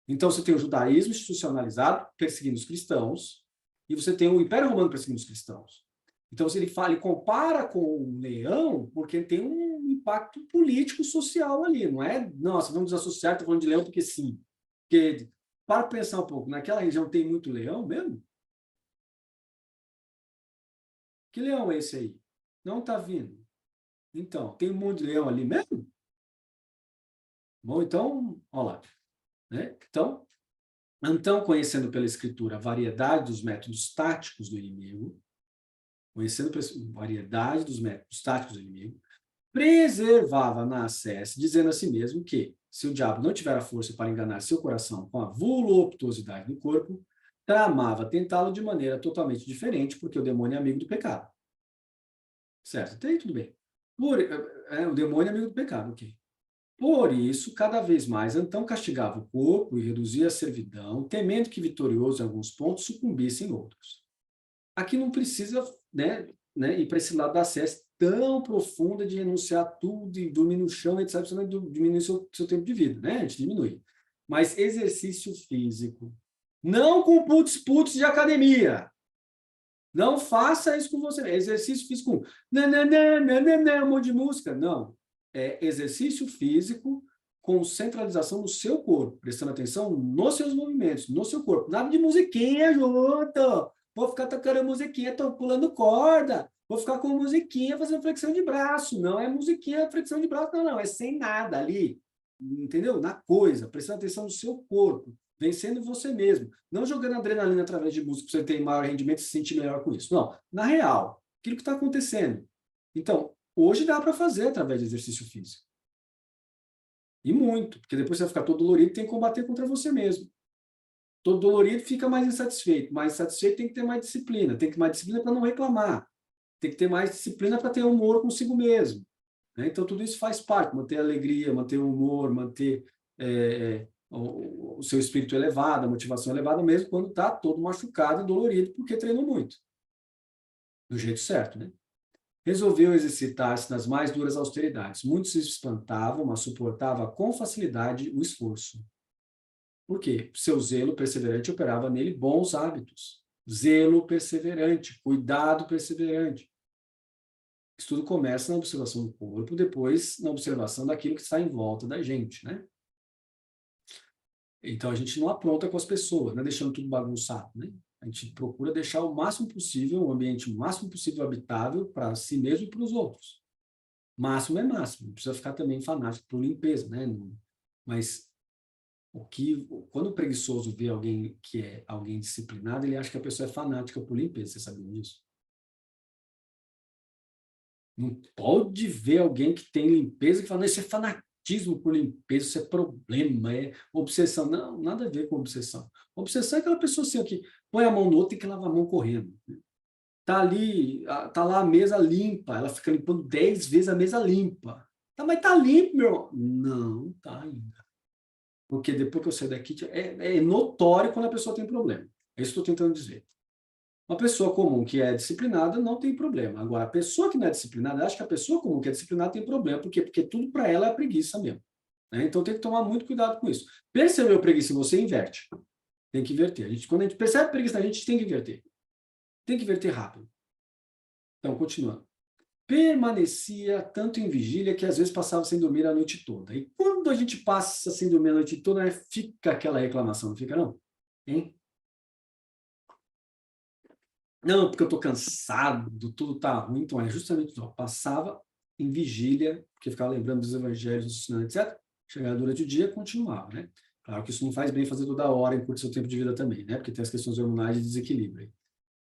Então, você tem o judaísmo institucionalizado, perseguindo os cristãos, e você tem o Império Romano perseguindo os cristãos. Então, se ele compara com o leão, porque tem um impacto político, social ali. Não é, nossa, vamos desassociar, estou falando de leão porque sim. Porque, para pensar um pouco, naquela região tem muito leão mesmo? Que leão é esse aí? Não está vindo. Então, tem um monte de leão ali mesmo? Bom, então, olha lá. Né? Então, conhecendo pela escritura a variedade dos métodos táticos do inimigo, preservava na acesse, dizendo a si mesmo que, se o diabo não tiver a força para enganar seu coração com a voluptuosidade do corpo, tramava tentá-lo de maneira totalmente diferente, porque o demônio é amigo do pecado. Certo? Até aí tudo bem. O demônio é amigo do pecado, ok. Por isso, cada vez mais, Antão castigava o corpo e reduzia a servidão, temendo que, vitorioso em alguns pontos, sucumbisse em outros. Aqui não precisa ir para esse lado da acesso tão profunda de renunciar a tudo e dormir no chão, etc. Você não diminui seu tempo de vida, né? A gente diminui. Mas exercício físico. Não com putz de academia. Não faça isso com você. Exercício físico com um monte de música. Não. É exercício físico com centralização no seu corpo, prestando atenção nos seus movimentos, no seu corpo. Nada de musiquinha junto. Vou ficar tocando musiquinha, tô pulando corda. Vou ficar com musiquinha fazendo flexão de braço. Não é musiquinha, flexão de braço, não. É sem nada ali. Entendeu? Na coisa, prestando atenção no seu corpo, vencendo você mesmo. Não jogando adrenalina através de música para você ter maior rendimento e se sentir melhor com isso. Não. Na real, aquilo que está acontecendo. Então, hoje dá para fazer através de exercício físico. E muito, porque depois você vai ficar todo dolorido e tem que combater contra você mesmo. Todo dolorido fica mais insatisfeito. Mais insatisfeito tem que ter mais disciplina. Tem que ter mais disciplina para não reclamar. Tem que ter mais disciplina para ter humor consigo mesmo. Né? Então, tudo isso faz parte. Manter a alegria, manter o humor, manter o seu espírito elevado, a motivação elevada, mesmo quando está todo machucado e dolorido, porque treinou muito. Do jeito certo, né? Resolveu exercitar-se nas mais duras austeridades. Muitos se espantavam, mas suportava com facilidade o esforço. Por quê? Seu zelo perseverante operava nele bons hábitos. Zelo perseverante, cuidado perseverante. Isso tudo começa na observação do corpo, depois na observação daquilo que está em volta da gente, né? Então, a gente não apronta com as pessoas, não é deixando tudo bagunçado, né? A gente procura deixar o máximo possível, um ambiente o máximo possível habitável para si mesmo e para os outros. Máximo é máximo, não precisa ficar também fanático por limpeza, né? Mas Quando o preguiçoso vê alguém que é alguém disciplinado, ele acha que a pessoa é fanática por limpeza. Você sabia disso? Não pode ver alguém que tem limpeza que fala, não, isso é fanatismo por limpeza, isso é problema, é obsessão. Não, nada a ver com obsessão. Obsessão é aquela pessoa assim, que põe a mão no outro e tem que lavar a mão correndo. Tá ali, tá lá a mesa limpa, ela fica limpando 10 vezes a mesa limpa. Tá, mas tá limpo, meu irmão. Não, tá ainda. Porque depois que eu saio daqui, é notório quando a pessoa tem problema. É isso que eu estou tentando dizer. Uma pessoa comum que é disciplinada não tem problema. Agora, a pessoa que não é disciplinada, acha que a pessoa comum que é disciplinada tem problema. Por quê? Porque tudo para ela é preguiça mesmo. Né? Então tem que tomar muito cuidado com isso. Percebeu a preguiça em você, inverte. Tem que inverter. Quando a gente percebe a preguiça na gente tem que inverter. Tem que inverter rápido. Então, continuando. Permanecia tanto em vigília que às vezes passava sem dormir a noite toda. E quando a gente passa sem dormir a noite toda, né, fica aquela reclamação, não fica não? Hein? Não, porque eu estou cansado, tudo está ruim. Então, é justamente isso. Passava em vigília, porque ficava lembrando dos evangelhos, dos ensinamentos, etc. Chegava durante o dia e continuava, né? Claro que isso não faz bem fazer toda hora, encurta seu tempo de vida também, né? Porque tem as questões hormonais de desequilíbrio.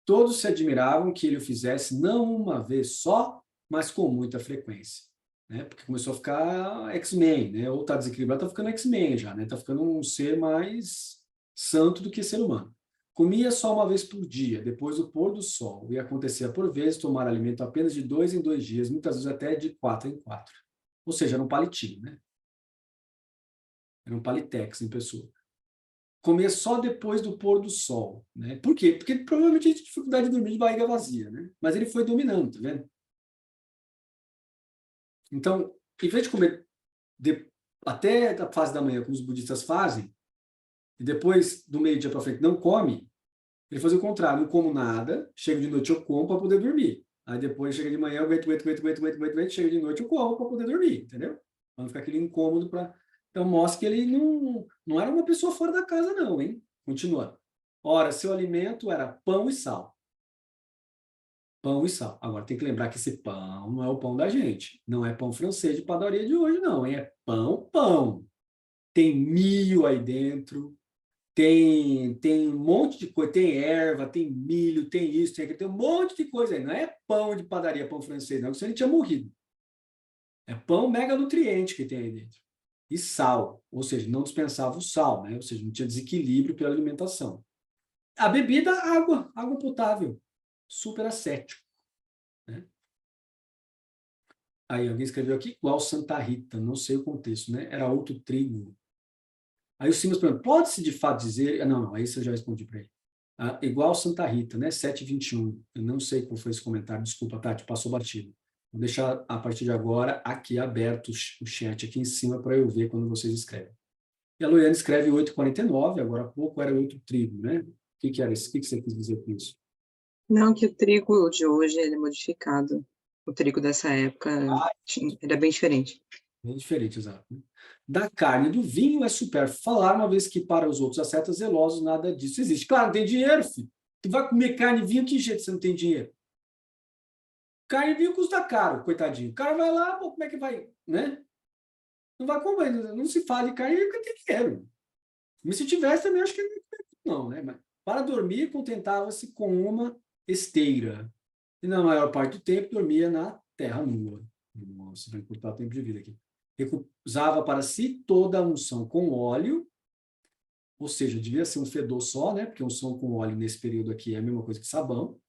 Todos se admiravam que ele o fizesse não uma vez só, mas com muita frequência. Né? Porque começou a ficar X-Men, né? Ou está desequilibrado, está ficando X-Men já, né? Está ficando um ser mais santo do que ser humano. Comia só uma vez por dia, depois do pôr do sol, e acontecia por vezes tomar alimento apenas de 2 em 2 dias, muitas vezes até de 4 em 4. Ou seja, era um palitinho, né? Era um palitex em pessoa. Comia só depois do pôr do sol, né? Por quê? Porque provavelmente tinha dificuldade de dormir de barriga vazia, né? Mas ele foi dominando, tá vendo? Então, em vez de comer até a fase da manhã, como os budistas fazem, e depois do meio-dia para frente não come, ele faz o contrário, não como nada, chega de noite eu como para poder dormir. Aí depois chega de manhã, eu aguento, chega de noite eu como para poder dormir, entendeu? Para não ficar aquele incômodo para... Então mostra que ele não era uma pessoa fora da casa não, hein? Continuando. Ora, seu alimento era pão e sal. Pão e sal. Agora tem que lembrar que esse pão não é o pão da gente. Não é pão francês de padaria de hoje, não. Hein? É pão, pão. Tem milho aí dentro, tem um monte de coisa, tem erva, tem milho, tem isso, tem aquilo, tem um monte de coisa aí. Não é pão de padaria, pão francês, não, senão ele tinha morrido. É pão mega nutriente que tem aí dentro. E sal, ou seja, não dispensava o sal, né? Ou seja, não tinha desequilíbrio pela alimentação. A bebida, água potável, super ascético. Né? Aí alguém escreveu aqui, igual Santa Rita, não sei o contexto, né? Era outro trigo. Aí o Simas pergunta, pode-se de fato dizer... Não, aí isso eu já respondi para ele. Igual Santa Rita, né? 7:21. Eu não sei qual foi esse comentário, desculpa, Tati, passou batido. Vou deixar, a partir de agora, aqui aberto o chat aqui em cima para eu ver quando vocês escrevem. E a Loiane escreve 8:49, agora há pouco era outro trigo, né? O que era isso? O que você quis dizer com isso? Não, que o trigo de hoje ele é modificado. O trigo dessa época era bem diferente. Bem diferente, exato. Da carne e do vinho é supérfluo falar, uma vez que para os outros ascetas zelosos nada disso existe. Claro, não tem dinheiro, filho. Tu vai comer carne e vinho, que jeito você não tem dinheiro? Carne e vinho custa caro, coitadinho. O cara vai lá, pô, como é que vai, né? Não vai comer, não se fala de carne e vinho porque tem dinheiro. Mas se tivesse também, acho que não, né? Mas para dormir, contentava-se com uma esteira. E na maior parte do tempo, dormia na terra nua. Nossa, vai encurtar o tempo de vida aqui. Usava para si toda a unção com óleo, ou seja, devia ser um fedor só, né? Porque unção com óleo nesse período aqui é a mesma coisa que sabão.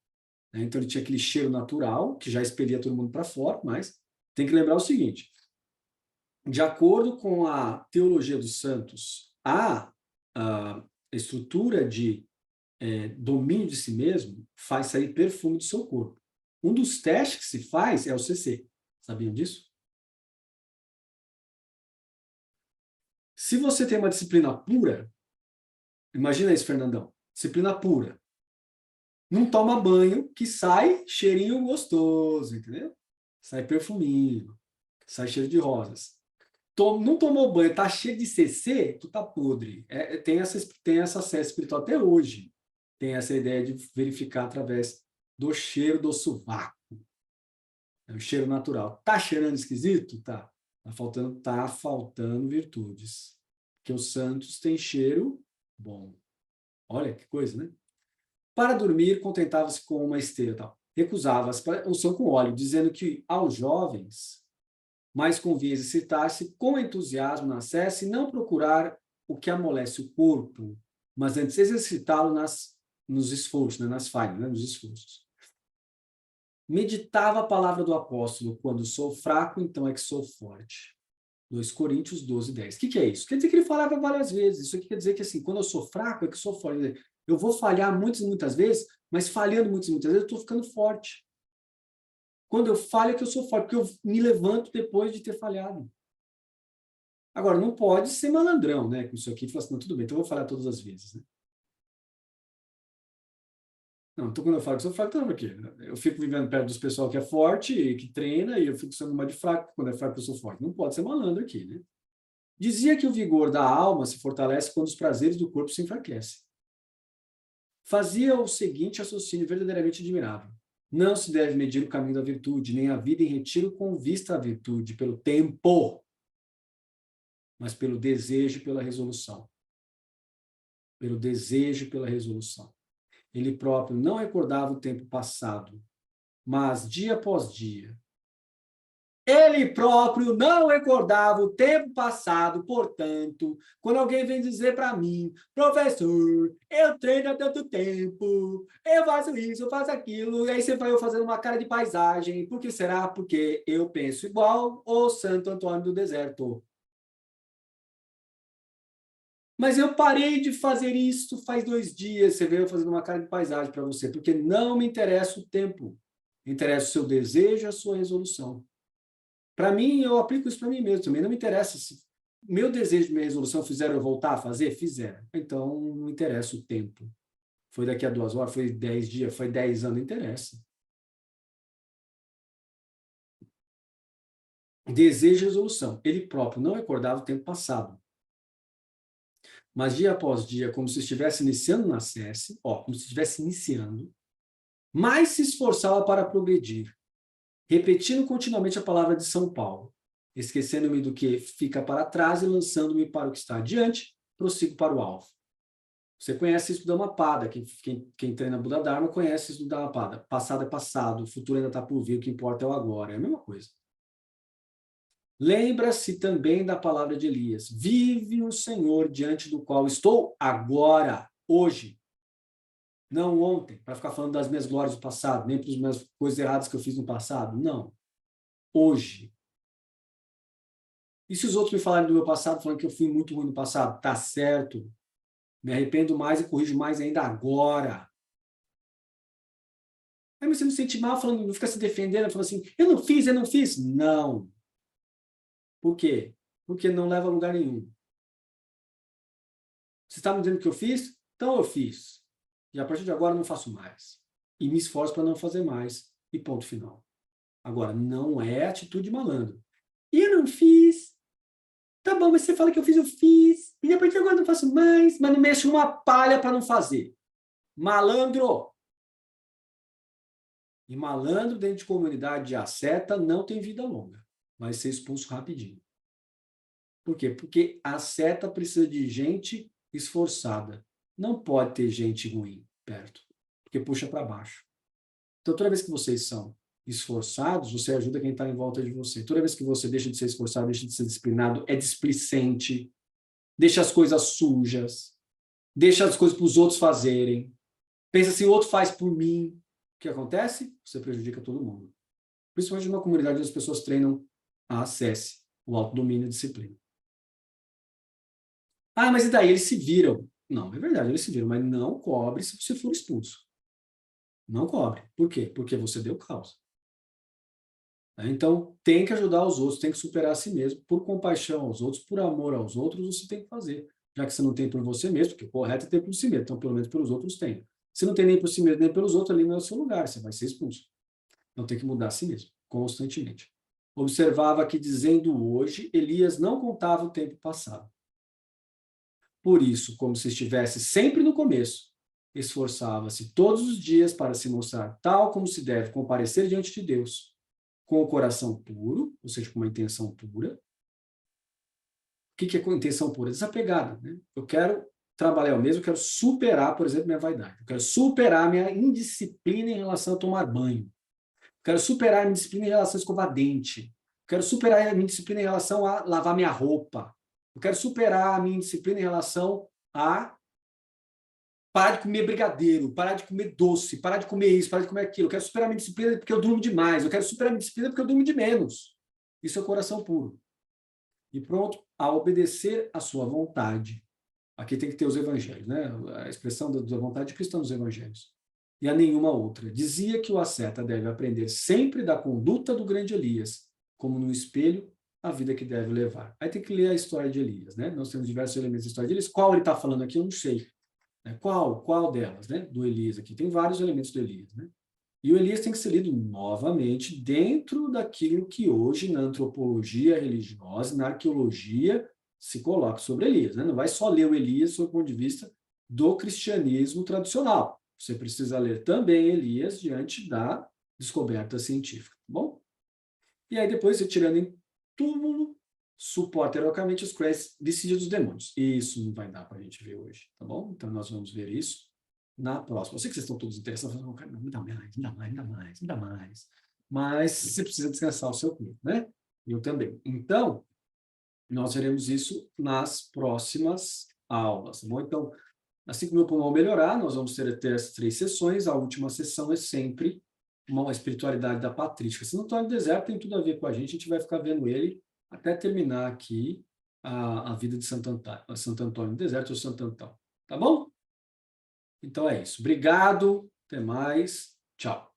Né? Então ele tinha aquele cheiro natural, que já expelia todo mundo para fora, mas tem que lembrar o seguinte: de acordo com a teologia dos santos, a estrutura de domínio de si mesmo faz sair perfume do seu corpo. Um dos testes que se faz é o CC. Sabiam disso? Se você tem uma disciplina pura, imagina isso, Fernandão, disciplina pura, não toma banho, que sai cheirinho gostoso, entendeu? Sai perfuminho, sai cheiro de rosas. Não tomou banho, tá cheio de CC, tu tá podre. Tem essa acesso espiritual até hoje. Tem essa ideia de verificar através do cheiro do sovaco. É o cheiro natural. Tá cheirando esquisito? Tá. Tá faltando virtudes. porque os santos têm cheiro bom. Olha que coisa, né? Para dormir, contentava-se com uma esteira e tal. Recusava-se para unção com óleo, dizendo que aos jovens mais convinha exercitar-se com entusiasmo na cesse e não procurar o que amolece o corpo, mas antes exercitá-lo nos esforços, né? Nas falhas, né? Nos esforços. Meditava a palavra do apóstolo: quando sou fraco, então é que sou forte. 2 Coríntios 12, 10. O que é isso? Quer dizer que ele falava várias vezes. Isso aqui quer dizer que, assim, quando eu sou fraco, é que sou forte. Eu vou falhar muitas e muitas vezes, mas falhando muitas e muitas vezes, eu estou ficando forte. Quando eu falho, é que eu sou forte, porque eu me levanto depois de ter falhado. Agora, não pode ser malandrão, né? Com isso aqui, fala assim, não, tudo bem, então eu vou falhar todas as vezes, né? Não, então quando eu falo que sou fraco, então por quê? Eu fico vivendo perto dos pessoal que é forte, que treina, e eu fico sendo uma de fraco, quando é fraco eu sou forte. Não pode ser malandro aqui, né? Dizia que o vigor da alma se fortalece quando os prazeres do corpo se enfraquecem. Fazia o seguinte raciocínio verdadeiramente admirável: não se deve medir o caminho da virtude, nem a vida em retiro com vista à virtude, pelo tempo, mas pelo desejo e pela resolução. Pelo desejo e pela resolução. Ele próprio não recordava o tempo passado, mas dia após dia. Ele próprio não recordava o tempo passado, portanto, quando alguém vem dizer para mim: professor, eu treino há tanto tempo, eu faço isso, eu faço aquilo, e aí você vai eu fazendo uma cara de paisagem. Por que será? Porque eu penso igual o Santo Antônio do Deserto. Mas eu parei de fazer isso faz 2 dias. Você veio fazendo uma cara de paisagem para você, porque não me interessa o tempo. Interessa o seu desejo, a sua resolução. Para mim, eu aplico isso para mim mesmo também. Não me interessa se meu desejo e minha resolução fizeram eu voltar a fazer? Fizeram. Então, não interessa o tempo. Foi daqui a 2 horas, foi 10 dias, foi 10 anos, não interessa. Desejo e resolução. Ele próprio não recordava o tempo passado. Mas dia após dia, como se estivesse iniciando na SESC, como se estivesse iniciando, mais se esforçava para progredir, repetindo continuamente a palavra de São Paulo, esquecendo-me do que fica para trás e lançando-me para o que está adiante, prossigo para o alvo. Você conhece isso do Dhammapada, quem treina Buda Dharma conhece isso do Dhammapada. Passado é passado, o futuro ainda está por vir, o que importa é o agora, é a mesma coisa. Lembra-se também da palavra de Elias: vive o Senhor diante do qual estou agora, hoje. Não ontem, para ficar falando das minhas glórias do passado, nem para as coisas erradas que eu fiz no passado. Não. Hoje. E se os outros me falarem do meu passado, falando que eu fui muito ruim no passado? Tá certo. Me arrependo mais e corrijo mais ainda agora. Aí você não se sente mal, falando, não fica se defendendo, falando assim, eu não fiz, eu não fiz. Não. Por quê? Porque não leva a lugar nenhum. Você está me dizendo que eu fiz? Então eu fiz. E a partir de agora eu não faço mais. E me esforço para não fazer mais. E ponto final. Agora, não é atitude malandro. E eu não fiz. Tá bom, mas você fala que eu fiz. E a partir de agora eu não faço mais. Mas não mexe uma palha para não fazer. Malandro. E malandro dentro de comunidade de asceta não tem vida longa. Vai ser expulso rapidinho. Por quê? Porque a seta precisa de gente esforçada. Não pode ter gente ruim perto, porque puxa para baixo. Então, toda vez que vocês são esforçados, você ajuda quem está em volta de você. Toda vez que você deixa de ser esforçado, deixa de ser disciplinado, é displicente, deixa as coisas sujas, deixa as coisas para os outros fazerem. Pensa assim, o outro faz por mim. O que acontece? Você prejudica todo mundo. Principalmente numa comunidade onde as pessoas treinam a acesse, o autodomínio e a disciplina. Ah, mas e daí? Eles se viram. Não, é verdade, eles se viram, mas não cobre se você for expulso. Não cobre. Por quê? Porque você deu causa. Então, tem que ajudar os outros, tem que superar a si mesmo, por compaixão aos outros, por amor aos outros, você tem que fazer. Já que você não tem por você mesmo, porque o correto é ter por si mesmo, então pelo menos pelos outros tem. Se não tem nem por si mesmo, nem pelos outros, ali não é o seu lugar, você vai ser expulso. Então tem que mudar a si mesmo, constantemente. Observava que, dizendo hoje, Elias não contava o tempo passado. Por isso, como se estivesse sempre no começo, esforçava-se todos os dias para se mostrar tal como se deve comparecer diante de Deus, com o coração puro, ou seja, com uma intenção pura, que é com intenção pura? Desapegada, né? Eu quero trabalhar eu mesmo, eu quero superar, por exemplo, minha vaidade. Eu quero superar minha indisciplina em relação a tomar banho. Eu quero superar a minha disciplina em relação a escovar dente. Eu quero superar a minha disciplina em relação a lavar minha roupa. Eu quero superar a minha disciplina em relação a parar de comer brigadeiro, parar de comer doce, parar de comer isso, parar de comer aquilo. Eu quero superar a minha disciplina porque eu durmo demais. Eu quero superar a minha disciplina porque eu durmo de menos. Isso é o coração puro. E pronto, a obedecer à sua vontade. Aqui tem que ter os evangelhos, né? A expressão da vontade de Cristo nos evangelhos. E a nenhuma outra. Dizia que o asceta deve aprender sempre da conduta do grande Elias, como no espelho, a vida que deve levar. Aí tem que ler a história de Elias, né? Nós temos diversos elementos da história de Elias. Qual ele está falando aqui, eu não sei. Qual delas, né? Do Elias aqui. Tem vários elementos do Elias, né? E o Elias tem que ser lido novamente dentro daquilo que hoje, na antropologia religiosa, na arqueologia, se coloca sobre Elias, né? Não vai só ler o Elias sob o ponto de vista do cristianismo tradicional. Você precisa ler também Elias diante da descoberta científica, tá bom? E aí depois, retirando em túmulo, suporta heroicamente os cruéis desídios dos demônios. Isso não vai dar para a gente ver hoje, tá bom? Então nós vamos ver isso na próxima. Eu sei que vocês estão todos interessados, falando, cara, me dá mais. Mas você precisa descansar o seu corpo, né? Eu também. Então, nós veremos isso nas próximas aulas, tá bom? Então, assim que o meu pulmão melhorar, nós vamos ter as 3 sessões. A última sessão é sempre uma espiritualidade da patrística. Se não está no deserto, tem tudo a ver com a gente vai ficar vendo ele até terminar aqui a vida de Santo Antônio no deserto ou Santo Antão. Tá bom? Então é isso. Obrigado, até mais, tchau.